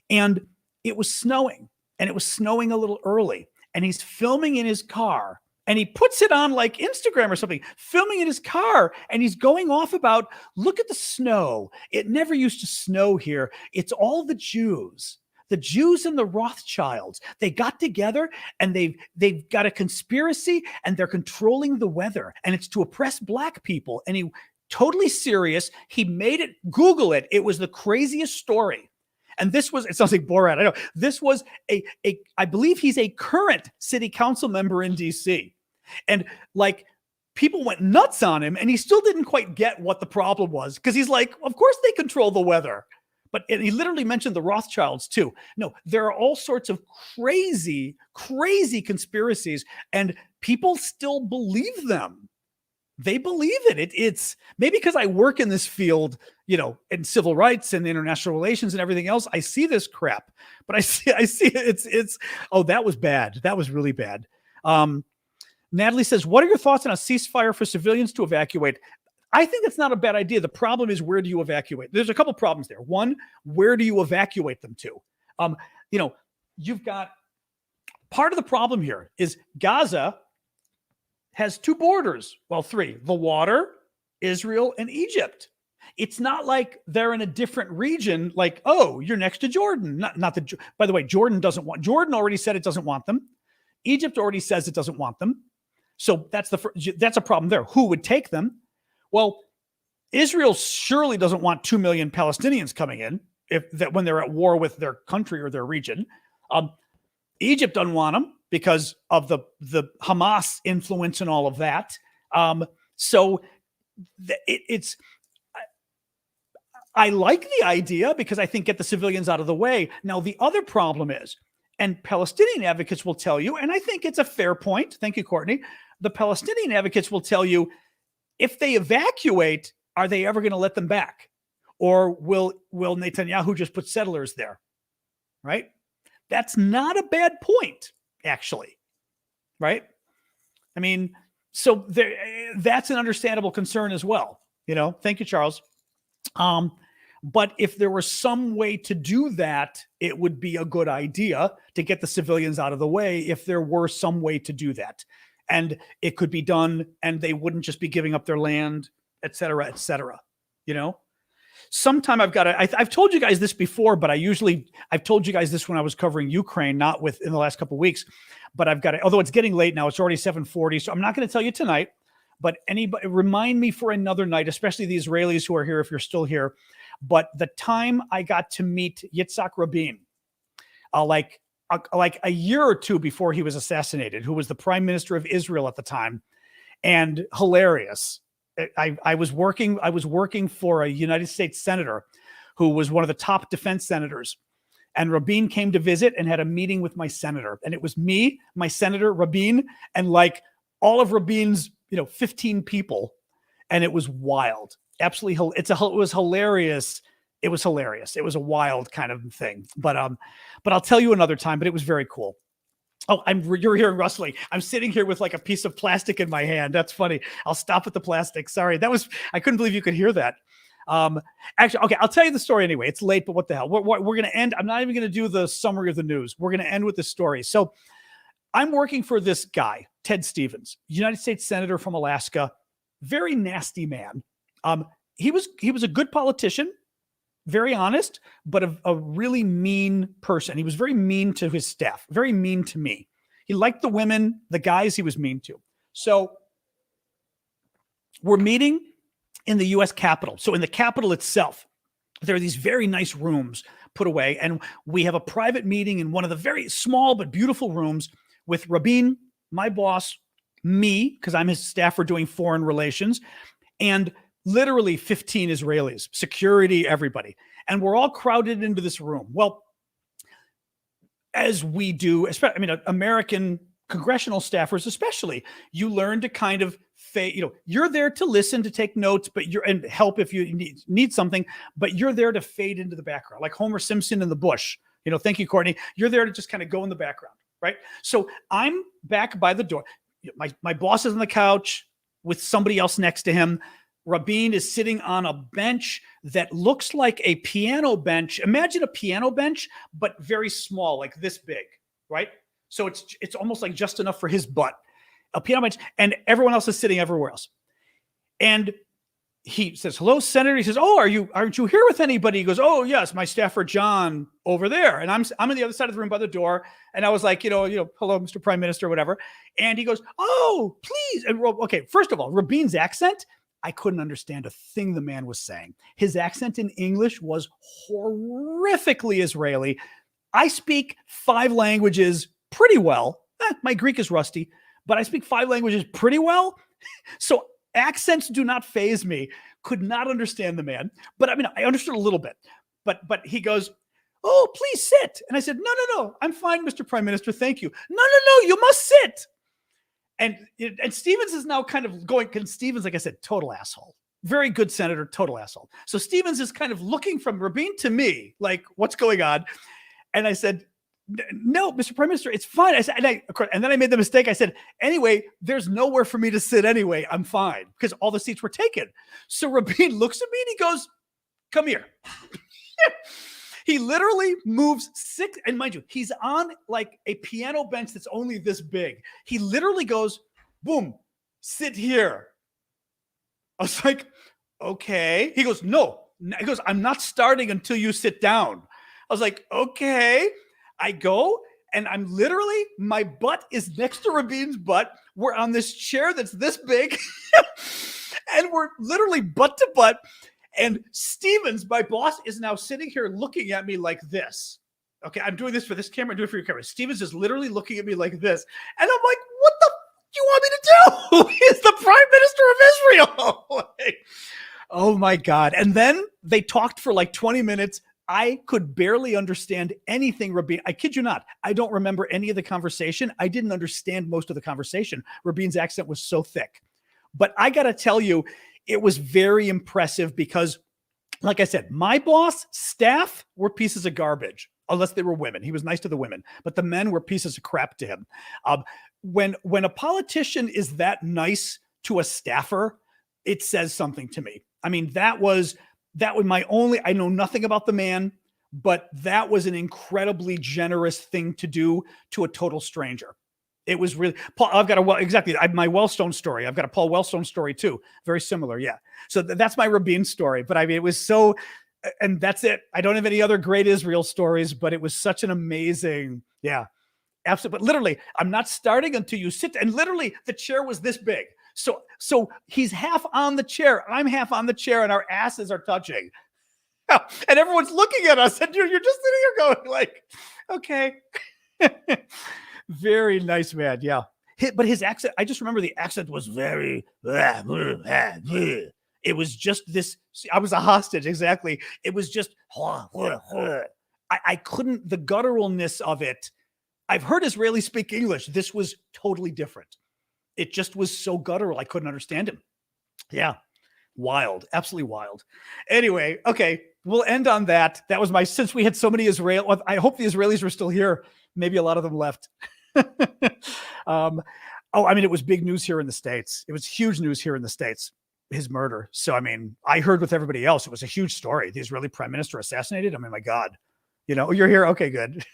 And it was snowing, and it was snowing a little early. And he's filming in his car. And he puts it on like Instagram or something, filming in his car. And he's going off about, look at the snow. It never used to snow here. It's all the Jews and the Rothschilds. They got together and they've got a conspiracy, and they're controlling the weather. And it's to oppress Black people. And he totally serious. He made it, Google it. It was the craziest story. And this was, it sounds like Borat. I know. This was I believe he's a current city council member in DC. And like people went nuts on him, and he still didn't quite get what the problem was, because he's like, of course they control the weather. But he literally mentioned the Rothschilds too. No, there are all sorts of crazy conspiracies, and people still believe them. They believe it. It's maybe because I work in this field, in civil rights and international relations and everything else. I see this crap, but I see it's. Oh, that was bad. That was really bad. Natalie says, "What are your thoughts on a ceasefire for civilians to evacuate?" I think that's not a bad idea. The problem is, where do you evacuate? There's a couple problems there. One, where do you evacuate them to? You've got part of the problem here is Gaza has two borders. Well, three: the water, Israel, and Egypt. It's not like they're in a different region. Like, oh, you're next to Jordan. Not the. By the way, Jordan already said it doesn't want them. Egypt already says it doesn't want them. So that's a problem there. Who would take them? Well, Israel surely doesn't want 2 million Palestinians coming in when they're at war with their country or their region. Egypt doesn't want them because of the Hamas influence and all of that. I like the idea because I think get the civilians out of the way. Now, the other problem is, and Palestinian advocates will tell you, and I think it's a fair point. Thank you, Courtney. The Palestinian advocates will tell you, if they evacuate, are they ever going to let them back? Or will Netanyahu just put settlers there? Right? That's not a bad point, actually. Right? I mean, so that's an understandable concern as well. Thank you, Charles. But if there was some way to do that, it would be a good idea to get the civilians out of the way if there were some way to do that. And it could be done, and they wouldn't just be giving up their land, et cetera, et cetera. Sometime I've told you guys this before, but I've told you guys this when I was covering Ukraine, not in the last couple of weeks, but although it's getting late now, it's already 7:40. So I'm not going to tell you tonight, but remind me for another night, especially the Israelis who are here, if you're still here. But the time I got to meet Yitzhak Rabin, like a year or two before he was assassinated, who was the prime minister of Israel at the time, and hilarious. I was working for a United States senator who was one of the top defense senators, and Rabin came to visit and had a meeting with my senator, and it was me, my senator, Rabin, and like all of Rabin's 15 people, and it was wild. Absolutely, it was hilarious. It was hilarious. It was a wild kind of thing, but I'll tell you another time. But it was very cool. Oh, you're hearing rustling. I'm sitting here with like a piece of plastic in my hand. That's funny. I'll stop with the plastic. Sorry, I couldn't believe you could hear that. Actually, okay, I'll tell you the story anyway. It's late, but what the hell? We're going to end. I'm not even going to do the summary of the news. We're going to end with the story. So I'm working for this guy, Ted Stevens, United States Senator from Alaska, very nasty man. He was a good politician, very honest, but a really mean person. He was very mean to his staff, very mean to me. He liked the women, the guys he was mean to. So we're meeting in the U.S. Capitol. So in the Capitol itself, there are these very nice rooms put away, and we have a private meeting in one of the very small but beautiful rooms with Rabin, my boss, me, because I'm his staffer doing foreign relations, and literally 15 Israelis, security, everybody. And we're all crowded into this room. Well, as we do, American congressional staffers especially, you learn to kind of you're there to listen, to take notes, and help if you need something, but you're there to fade into the background, like Homer Simpson in the bush. Thank you, Courtney. You're there to just kind of go in the background, right? So I'm back by the door. My boss is on the couch with somebody else next to him. Rabin is sitting on a bench that looks like a piano bench. Imagine a piano bench, but very small, like this big, right? So it's almost like just enough for his butt. A piano bench, and everyone else is sitting everywhere else. And he says, "Hello, Senator." He says, "Oh, aren't you here with anybody?" He goes, "Oh, yes, my staffer John over there." And I'm on the other side of the room by the door. And I was like, hello, Mr. Prime Minister, whatever. And he goes, "Oh, please." And okay, first of all, Rabin's accent, I couldn't understand a thing the man was saying. His accent in English was horrifically Israeli. I speak 5 languages pretty well. My Greek is rusty, but I speak 5 languages pretty well. So accents do not faze me. Could not understand the man. But I understood a little bit. But he goes, "Oh, please sit." And I said, No, I'm fine, Mr. Prime Minister. Thank you. No, you must sit. And Stevens is now kind of going, because Stevens, like I said, total asshole. Very good senator, total asshole. So Stevens is kind of looking from Rabin to me, like, what's going on? And I said, "No, Mr. Prime Minister, it's fine." I said, and then I made the mistake. I said, "Anyway, there's nowhere for me to sit anyway. I'm fine," because all the seats were taken. So Rabin looks at me and he goes, "Come here." He literally moves 6, and mind you, he's on like a piano bench that's only this big. He literally goes, "Boom, sit here." I was like, okay. He goes, no. He goes, I'm not starting until you sit down. I was like, okay. I go and I'm literally, my butt is next to Rabin's butt. We're on this chair that's this big and we're literally butt to butt. And Stevens, my boss, is now sitting here looking at me like this. Okay, I'm doing this for this camera, I'm doing it for your camera. Stevens is literally looking at me like this. And I'm like, what the do you want me to do? He's the Prime Minister of Israel. Like, oh my God. And then they talked for like 20 minutes. I could barely understand anything Rabin. I kid you not. I don't remember any of the conversation. I didn't understand most of the conversation. Rabin's accent was so thick. But I got to tell you, it was very impressive because, like I said, my boss, staff were pieces of garbage, unless they were women. He was nice to the women, but the men were pieces of crap to him. When a politician is that nice to a staffer, it says something to me. I mean, that was my only, I know nothing about the man, but that was an incredibly generous thing to do to a total stranger. It was really, Paul, I've got my Wellstone story. I've got a Paul Wellstone story too. Very similar. Yeah. So that's my Rabin story, but I mean, it was so, and that's it. I don't have any other great Israel stories, but it was such an amazing, yeah, absolutely. But literally, I'm not starting until you sit, and literally the chair was this big. So he's half on the chair, I'm half on the chair, and our asses are touching. And everyone's looking at us, and you're just sitting here going like, okay. Very nice man, yeah. But his accent, I just remember the accent was very, it was just this, I was a hostage, exactly. It was just, I couldn't, the gutturalness of it. I've heard Israelis speak English. This was totally different. It just was so guttural. I couldn't understand him. Yeah. Wild. Absolutely wild. Anyway, okay. We'll end on that. That was since we had so many Israel, I hope the Israelis were still here. Maybe a lot of them left. I mean, it was big news here in the States. It was huge news here in the States, his murder. So, I mean, I heard with everybody else, it was a huge story. The Israeli prime minister assassinated. I mean, my God, you're here. Okay, good.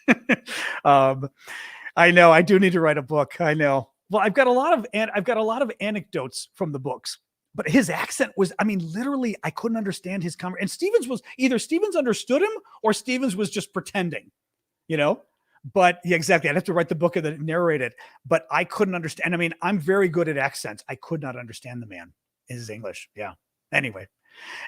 I know I do need to write a book. I know. Well, I've got a lot of anecdotes from the books, but his accent was, I mean, literally, I couldn't understand his conversation. And either Stevens understood him or Stevens was just pretending, But yeah, exactly. I'd have to write the book and then narrate it, but I couldn't understand. I mean, I'm very good at accents. I could not understand the man in his English. Yeah. Anyway,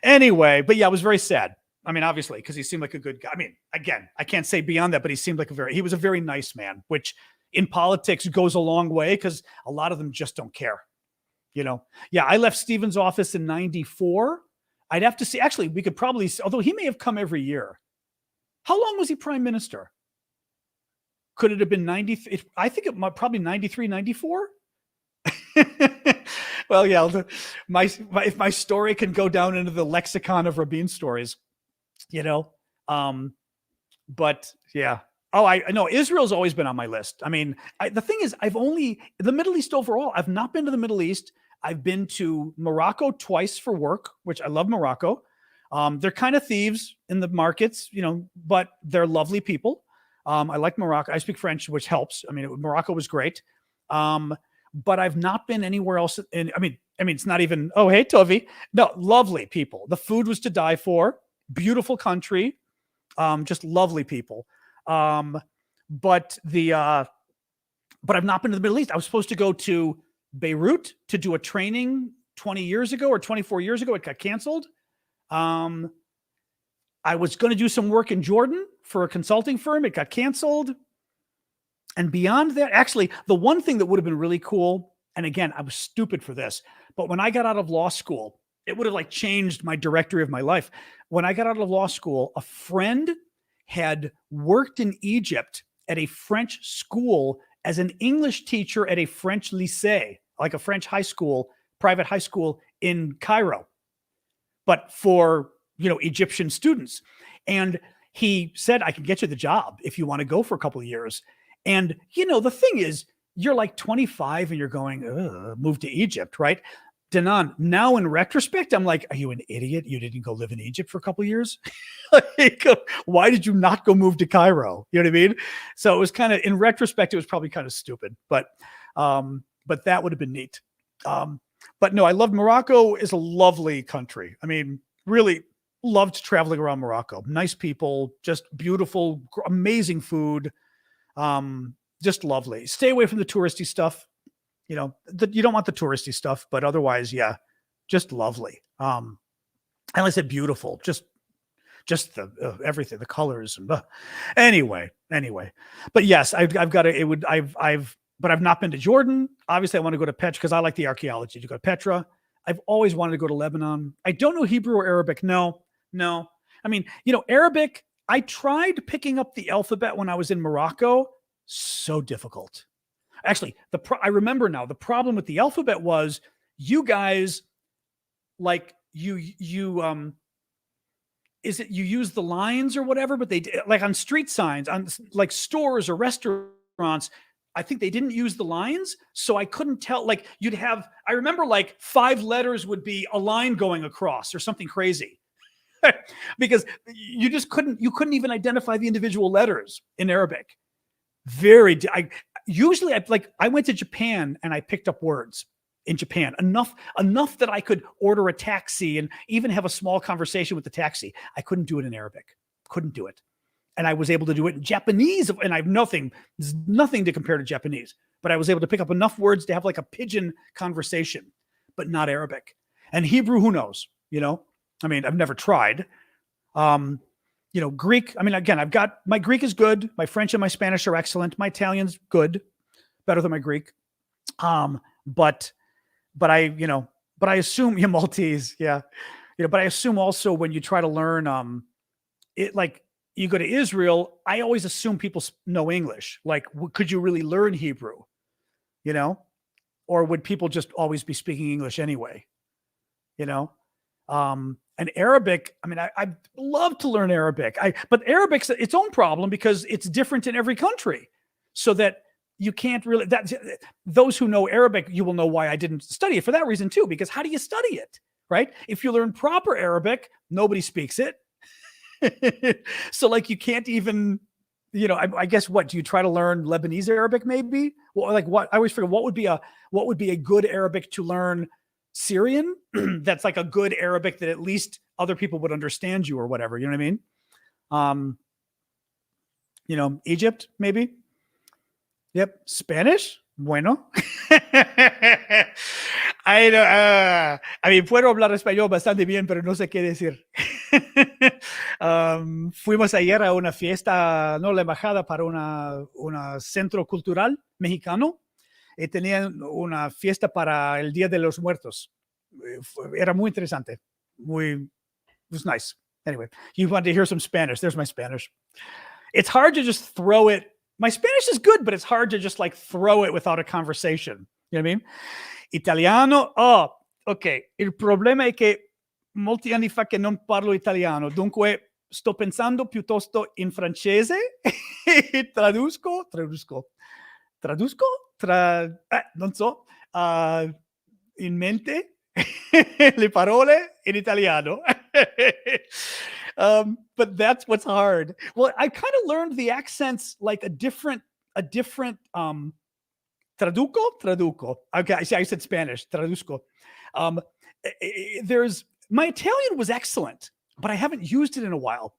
but yeah, it was very sad. I mean, obviously, because he seemed like a good guy. I mean, again, I can't say beyond that, but he was a very nice man, which in politics goes a long way because a lot of them just don't care. Yeah, I left Stevens' office in 94. I'd have to see. Actually, we could probably, although he may have come every year. How long was he prime minister? Could it have been 90? I think it might probably 93, 94. Well, yeah, if my story can go down into the lexicon of Rabin stories, but yeah. Oh, I know Israel's always been on my list. I mean, the thing is, the Middle East overall, I've not been to the Middle East. I've been to Morocco twice for work, which I love Morocco. They're kind of thieves in the markets, but they're lovely people. I like Morocco. I speak French, which helps. I mean, Morocco was great. But I've not been anywhere else. I mean, it's not even, oh, hey, Tovi. No, lovely people. The food was to die for. Beautiful country. Just lovely people. But I've not been to the Middle East. I was supposed to go to Beirut to do a training 20 years ago or 24 years ago. It got canceled. I was going to do some work in Jordan for a consulting firm. It got canceled. And beyond that, actually, the one thing that would have been really cool, and again, I was stupid for this, but when I got out of law school, it would have changed my directory of my life. When I got out of law school, a friend had worked in Egypt at a French school as an English teacher at a French lycée, like a French high school, private high school in Cairo, but for, Egyptian students. And he said, I can get you the job if you want to go for a couple of years. And, the thing is, you're like 25 and you're going, move to Egypt, right? Danan, now in retrospect, I'm like, are you an idiot? You didn't go live in Egypt for a couple of years? Why did you not go move to Cairo? You know what I mean? So it was kind of, in retrospect, it was probably kind of stupid, but that would have been neat. But no, I love Morocco is a lovely country. I mean, really loved traveling around Morocco. Nice people, just beautiful, amazing food. Just lovely. Stay away from the touristy stuff. You know, you don't want the touristy stuff, but otherwise, yeah, just lovely. And like I said, beautiful. Just the everything, the colors, and anyway. But yes, I've got to. It would but I've not been to Jordan. Obviously, I want to go to Petra because I like the archaeology. To go to Petra. I've always wanted to go to Lebanon. I don't know Hebrew or Arabic. No. I mean, you know, Arabic. I tried picking up the alphabet when I was in Morocco. So difficult. Actually, I remember now. The problem with the alphabet was you guys, like you is it you use the lines or whatever, but they like on street signs, on like stores or restaurants, I think they didn't use the lines. So I couldn't tell, like you'd have, I remember like 5 letters would be a line going across or something crazy because you couldn't even identify the individual letters in Arabic. I went to Japan and I picked up words in Japan, enough that I could order a taxi and even have a small conversation with the taxi. I couldn't do it in Arabic. Couldn't do it. And I was able to do it in Japanese, and I have nothing to compare to Japanese, but I was able to pick up enough words to have like a pigeon conversation, but not Arabic. And Hebrew, who knows? You know, I mean, I've never tried. You know, Greek, I mean, again, my Greek is good. My French and my Spanish are excellent. My Italian's good, better than my Greek. But I assume Maltese, yeah. You know, but I assume also when you try to learn, it like you go to Israel, I always assume people know English. Like, could you really learn Hebrew? You know, or would people just always be speaking English anyway? You know, and Arabic. I mean, I'd love to learn Arabic. But Arabic's its own problem because it's different in every country, so that you can't really, those who know Arabic, you will know why I didn't study it for that reason too, because how do you study it, right? If you learn proper Arabic, nobody speaks it. So like you can't even, you know, I guess what, do you try to learn Lebanese Arabic maybe? Well, like what, I always figure what would be a good Arabic to learn? Syrian? That's like a good Arabic that at least other people would understand you or whatever, you know what I mean? You know, Egypt maybe? Yep. Spanish? Bueno. I mean, puedo hablar español bastante bien, pero no sé qué decir. Fuimos ayer a una fiesta, no la embajada, para una centro cultural mexicano. Y tenían una fiesta para el Día de los Muertos. Era muy interesante. It was nice. Anyway, you wanted to hear some Spanish. There's my Spanish. It's hard to just throw it. My Spanish is good, but it's hard to just like throw it without a conversation. You know what I mean? Italiano. Oh, ok. Il problema è che molti anni fa che non parlo italiano, dunque sto pensando piuttosto in francese. Traduco, non so, in mente le parole in italiano. But that's what's hard. Well, I kind of learned the accents like a different traduco. Okay, I said Spanish, traduzco. My Italian was excellent, but I haven't used it in a while.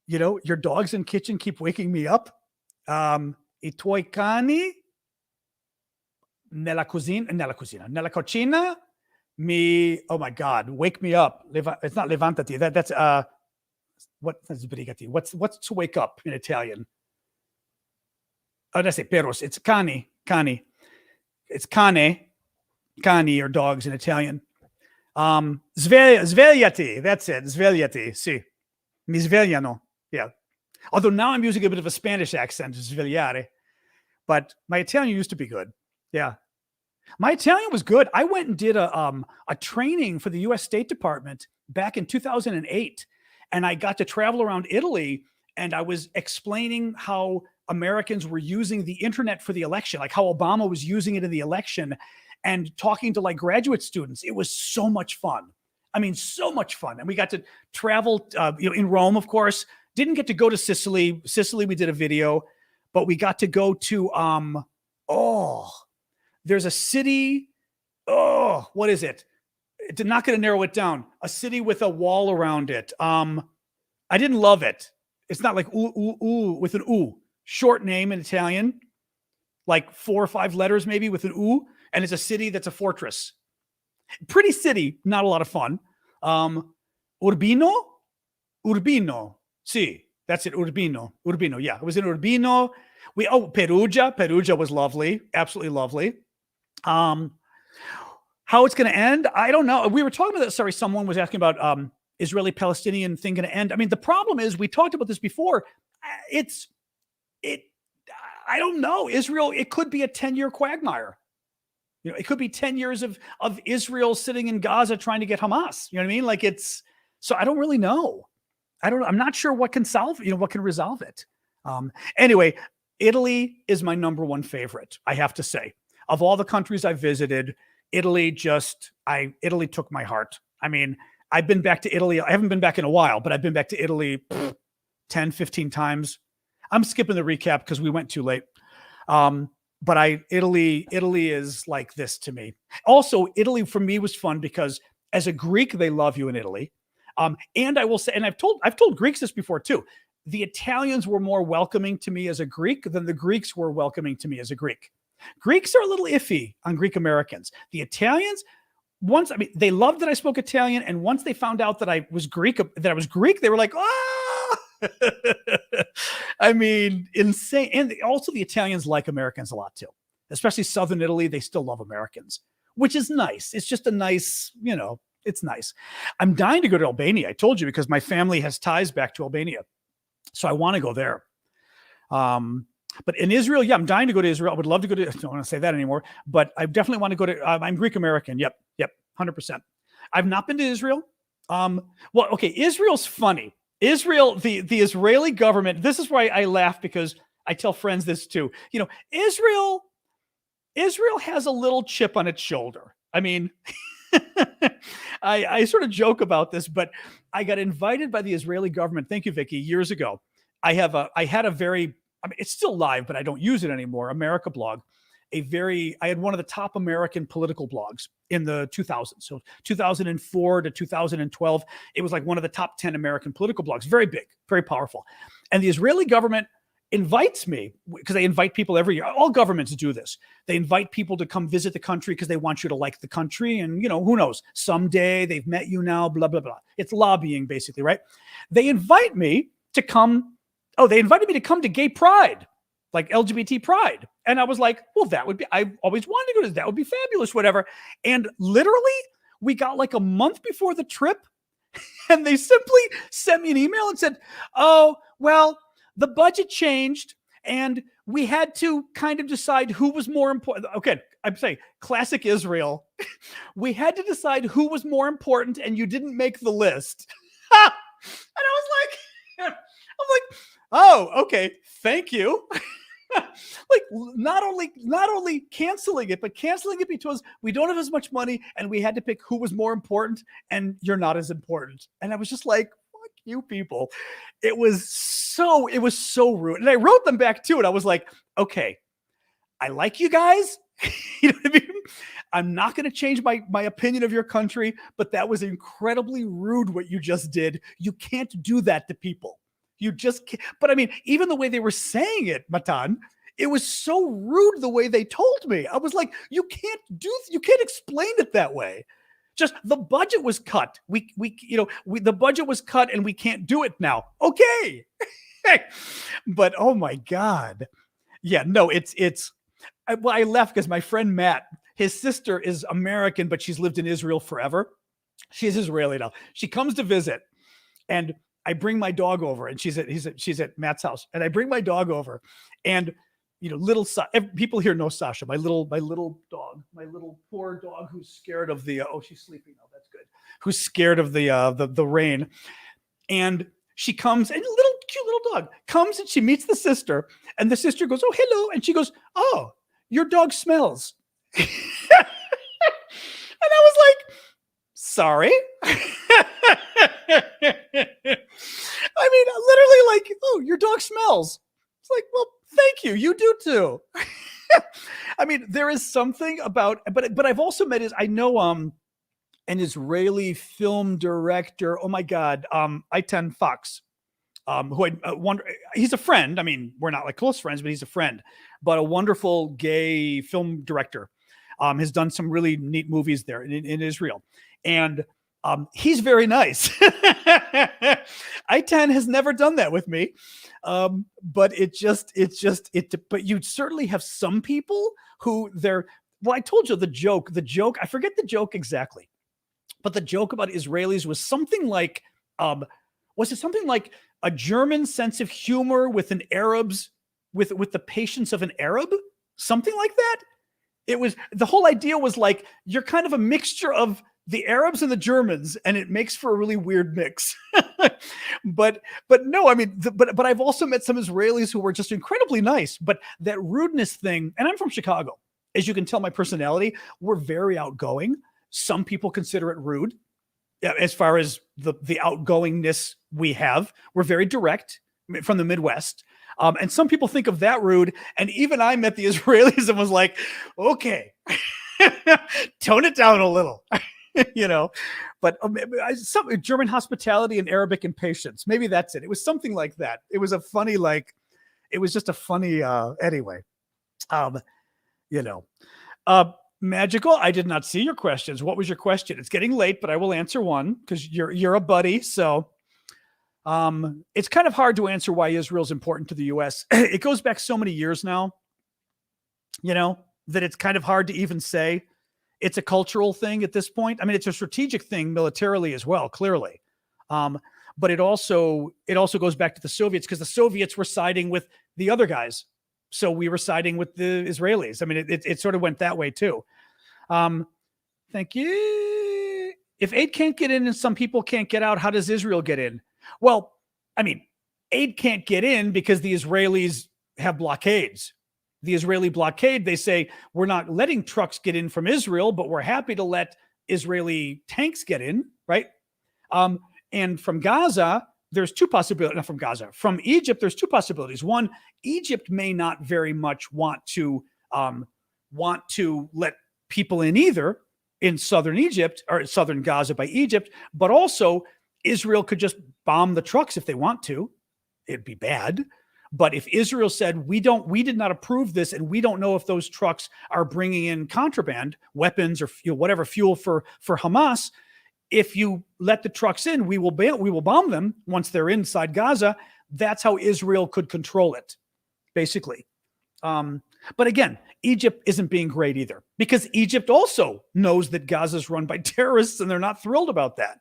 You know, your dogs in the kitchen keep waking me up. I tuoi cani nella cucina oh my God, wake me up. It's not levantati. That's that's brigati. What's to wake up in Italian? Oh, that's it. Perros. It's cani. It's cani or dogs in Italian. Svegliati. That's it. Svegliati. Sì. Mi svegliano. Yeah. Although now I'm using a bit of a Spanish accent, svegliare. But my Italian used to be good. Yeah. My Italian was good. I went and did a training for the U.S. State Department back in 2008. And I got to travel around Italy, and I was explaining how Americans were using the internet for the election, like how Obama was using it in the election, and talking to like graduate students. It was so much fun. I mean, so much fun. And we got to travel, in Rome, of course. Didn't get to go to Sicily. Sicily, we did a video, but we got to go to, there's a city Oh, what is it? It's not going to narrow it down. A city with a wall around it. I didn't love it. It's not like ooh, ooh, ooh with an ooh. Short name in Italian, like 4 or 5 letters maybe with an ooh. And it's a city that's a fortress. Pretty city, not a lot of fun. Urbino? Urbino. See, that's it. Urbino. Urbino. Yeah, it was in Urbino. Perugia. Perugia was lovely. Absolutely lovely. How it's going to end, I don't know. We were talking about that. Sorry, someone was asking about Israeli-Palestinian thing going to end. I mean, the problem is we talked about this before. I don't know. Israel, it could be a 10-year quagmire. You know, it could be 10 years of Israel sitting in Gaza trying to get Hamas. You know what I mean? Like so I don't really know. I'm not sure what can what can resolve it. Anyway, Italy is my number one favorite, I have to say. Of all the countries I've visited, Italy took my heart. I mean, I've been back to Italy. I haven't been back in a while, but I've been back to Italy 10, 15 times. I'm skipping the recap because we went too late. But Italy is like this to me. Also, Italy for me was fun because as a Greek, they love you in Italy. And I will say, and I've told Greeks this before too. The Italians were more welcoming to me as a Greek than the Greeks were welcoming to me as a Greek. Greeks are a little iffy on Greek Americans. The Italians, they loved that I spoke Italian, and once they found out that I was Greek, they were like, oh, I mean, insane. And also the Italians like Americans a lot too, especially Southern Italy. They still love Americans, which is nice. It's just a nice, it's nice. I'm dying to go to Albania. I told you because my family has ties back to Albania. So I want to go there. But in Israel, I'm dying to go to Israel. I would love to go to, I don't want to say that anymore, but I definitely want to go to, I'm Greek American. Yep. 100%. I've not been to Israel. Israel's funny. Israel, the Israeli government, this is why I laugh because I tell friends this too. Israel has a little chip on its shoulder. I mean, I sort of joke about this, but I got invited by the Israeli government. Thank you, Vicky. Years ago, I mean, it's still live, but I don't use it anymore. America blog. I had one of the top American political blogs in the 2000s. So 2004 to 2012, it was like one of the top 10 American political blogs. Very big, very powerful. And the Israeli government invites me because they invite people every year. All governments do this. They invite people to come visit the country because they want you to like the country. And, who knows, someday they've met you now, blah, blah, blah. It's lobbying basically, right? They invite me to come. Oh, they invited me to come to gay pride, like LGBT pride. And I was like, well, I always wanted to go to that. Would be fabulous, whatever. And literally we got like a month before the trip and they simply sent me an email and said, oh, well, the budget changed and we had to kind of decide who was more important. Okay, I'm saying classic Israel. We had to decide who was more important and you didn't make the list. And I was like, oh, okay, thank you. Like not only canceling it, but canceling it because we don't have as much money and we had to pick who was more important and you're not as important. And I was just like, fuck you people. It was so rude. And I wrote them back too. And I was like, okay, I like you guys. You know what I mean? I'm not going to change my opinion of your country, but that was incredibly rude what you just did. You can't do that to people. You just can't. But I mean, even the way they were saying it, Matan, it was so rude the way they told me. I was like, you can't explain it that way. Just the budget was cut. The budget was cut and we can't do it now. Okay. But oh my God. Yeah, no, I left because my friend Matt, his sister is American, but she's lived in Israel forever. She's Israeli now. She comes to visit and I bring my dog over and she's at Matt's house and I bring my dog over and people here know Sasha, my little dog, my little poor dog who's scared of the, she's sleeping now. That's good. Who's scared of the rain. And she comes and cute little dog comes and she meets the sister and the sister goes, oh, hello. And she goes, oh, your dog smells. And I was like, sorry. I mean, literally like, oh, your dog smells. It's like, well, thank you. You do too. I mean, there is something about, but I've also met I know an Israeli film director. Oh my God, Eitan Fox, who I wonder, he's a friend. I mean, we're not like close friends, but he's a friend. But a wonderful gay film director, has done some really neat movies there in Israel, and he's very nice. Eitan has never done that with me. But but you certainly have some people who well, I told you the joke, I forget the joke exactly, but the joke about Israelis was something like, was it something like a German sense of humor with an Arab's, with the patience of an Arab, something like that. It was, the whole idea was like, you're kind of a mixture of the Arabs and the Germans, and it makes for a really weird mix. but no, I mean, but I've also met some Israelis who were just incredibly nice. But that rudeness thing, and I'm from Chicago, as you can tell, my personality, we're very outgoing. Some people consider it rude, as far as the outgoingness we have. We're very direct, from the Midwest. And some people think of that rude. And even I met the Israelis and was like, okay, tone it down a little. But some German hospitality and Arabic impatience. Maybe that's it. It was something like that. It was a funny, it was just a funny, anyway, Magical. I did not see your questions. What was your question? It's getting late, but I will answer one because you're a buddy. So, it's kind of hard to answer why Israel's important to the U.S. It goes back so many years now, that it's kind of hard to even say. It's a cultural thing at this point. I mean, it's a strategic thing militarily as well, clearly. But it also goes back to the Soviets, because the Soviets were siding with the other guys. So we were siding with the Israelis. I mean, it sort of went that way too. Thank you. If aid can't get in and some people can't get out, how does Israel get in? Well, I mean, aid can't get in because the Israelis have blockades. The Israeli blockade, they say, we're not letting trucks get in from Israel, but we're happy to let Israeli tanks get in, right? And from Gaza, there's two possibilities. Not from Gaza. From Egypt, there's two possibilities. One, Egypt may not very much want to let people in either in southern Egypt or southern Gaza by Egypt, but also Israel could just bomb the trucks if they want to. It'd be bad. But if Israel said, we did not approve this, and we don't know if those trucks are bringing in contraband, weapons, or whatever fuel for Hamas, if you let the trucks in, we will bomb them once they're inside Gaza. That's how Israel could control it, basically. But again, Egypt isn't being great either, because Egypt also knows that Gaza is run by terrorists, and they're not thrilled about that.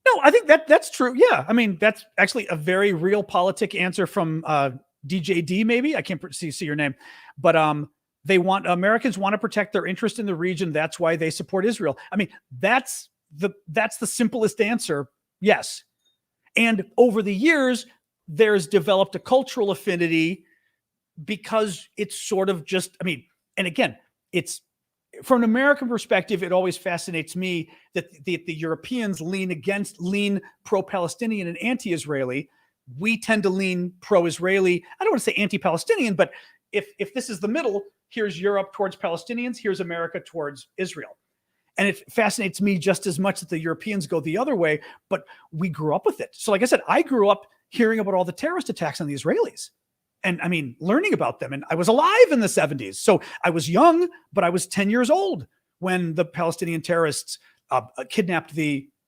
No, I think that's true. Yeah. I mean, that's actually a very realpolitik answer from DJD, maybe. I can't see your name. But Americans want to protect their interest in the region. That's why they support Israel. I mean, that's the simplest answer. Yes. And over the years, there's developed a cultural affinity because it's sort of just, I mean, and again, it's, from an American perspective, it always fascinates me that the Europeans lean pro-Palestinian and anti-Israeli. We tend to lean pro-Israeli. I don't want to say anti-Palestinian, but if this is the middle, here's Europe towards Palestinians, here's America towards Israel. And it fascinates me just as much that the Europeans go the other way, but we grew up with it. So like I said, I grew up hearing about all the terrorist attacks on the Israelis. And I mean, learning about them. And I was alive in the 70s. So I was young, but I was 10 years old when the Palestinian terrorists kidnapped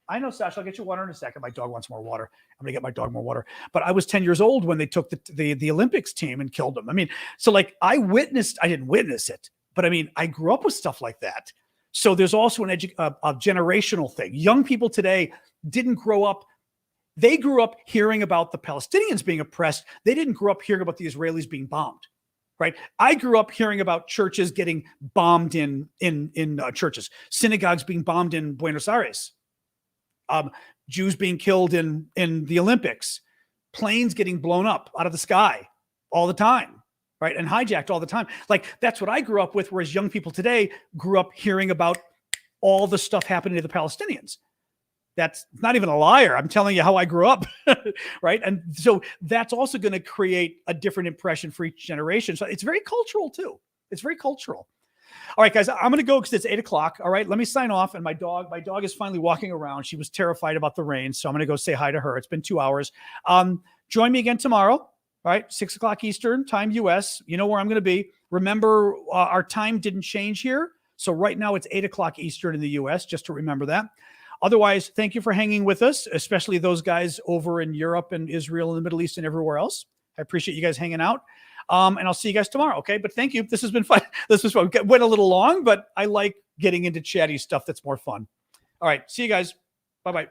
I know, Sasha, I'll get you water in a second. My dog wants more water. I'm going to get my dog more water. But I was 10 years old when they took the Olympics team and killed them. I mean, so like I didn't witness it, but I mean, I grew up with stuff like that. So there's also a generational thing. Young people today didn't grow up. They grew up hearing about the Palestinians being oppressed. They didn't grow up hearing about the Israelis being bombed, right? I grew up hearing about churches getting bombed in churches, synagogues being bombed in Buenos Aires, Jews being killed in the Olympics, planes getting blown up out of the sky all the time, right? And hijacked all the time. Like that's what I grew up with, whereas young people today grew up hearing about all the stuff happening to the Palestinians. That's not even a liar. I'm telling you how I grew up, right? And so that's also going to create a different impression for each generation. So it's very cultural too. It's very cultural. All right, guys, I'm going to go because it's 8 o'clock. All right, let me sign off. And my dog is finally walking around. She was terrified about the rain, so I'm going to go say hi to her. It's been 2 hours. Join me again tomorrow. All right, 6 o'clock Eastern time, US. You know where I'm going to be. Remember, our time didn't change here. So right now it's 8 o'clock Eastern in the US, just to remember that. Otherwise, thank you for hanging with us, especially those guys over in Europe and Israel and the Middle East and everywhere else. I appreciate you guys hanging out. And I'll see you guys tomorrow. Okay. But thank you. This has been fun. This was fun. Went a little long, but I like getting into chatty stuff that's more fun. All right. See you guys. Bye-bye.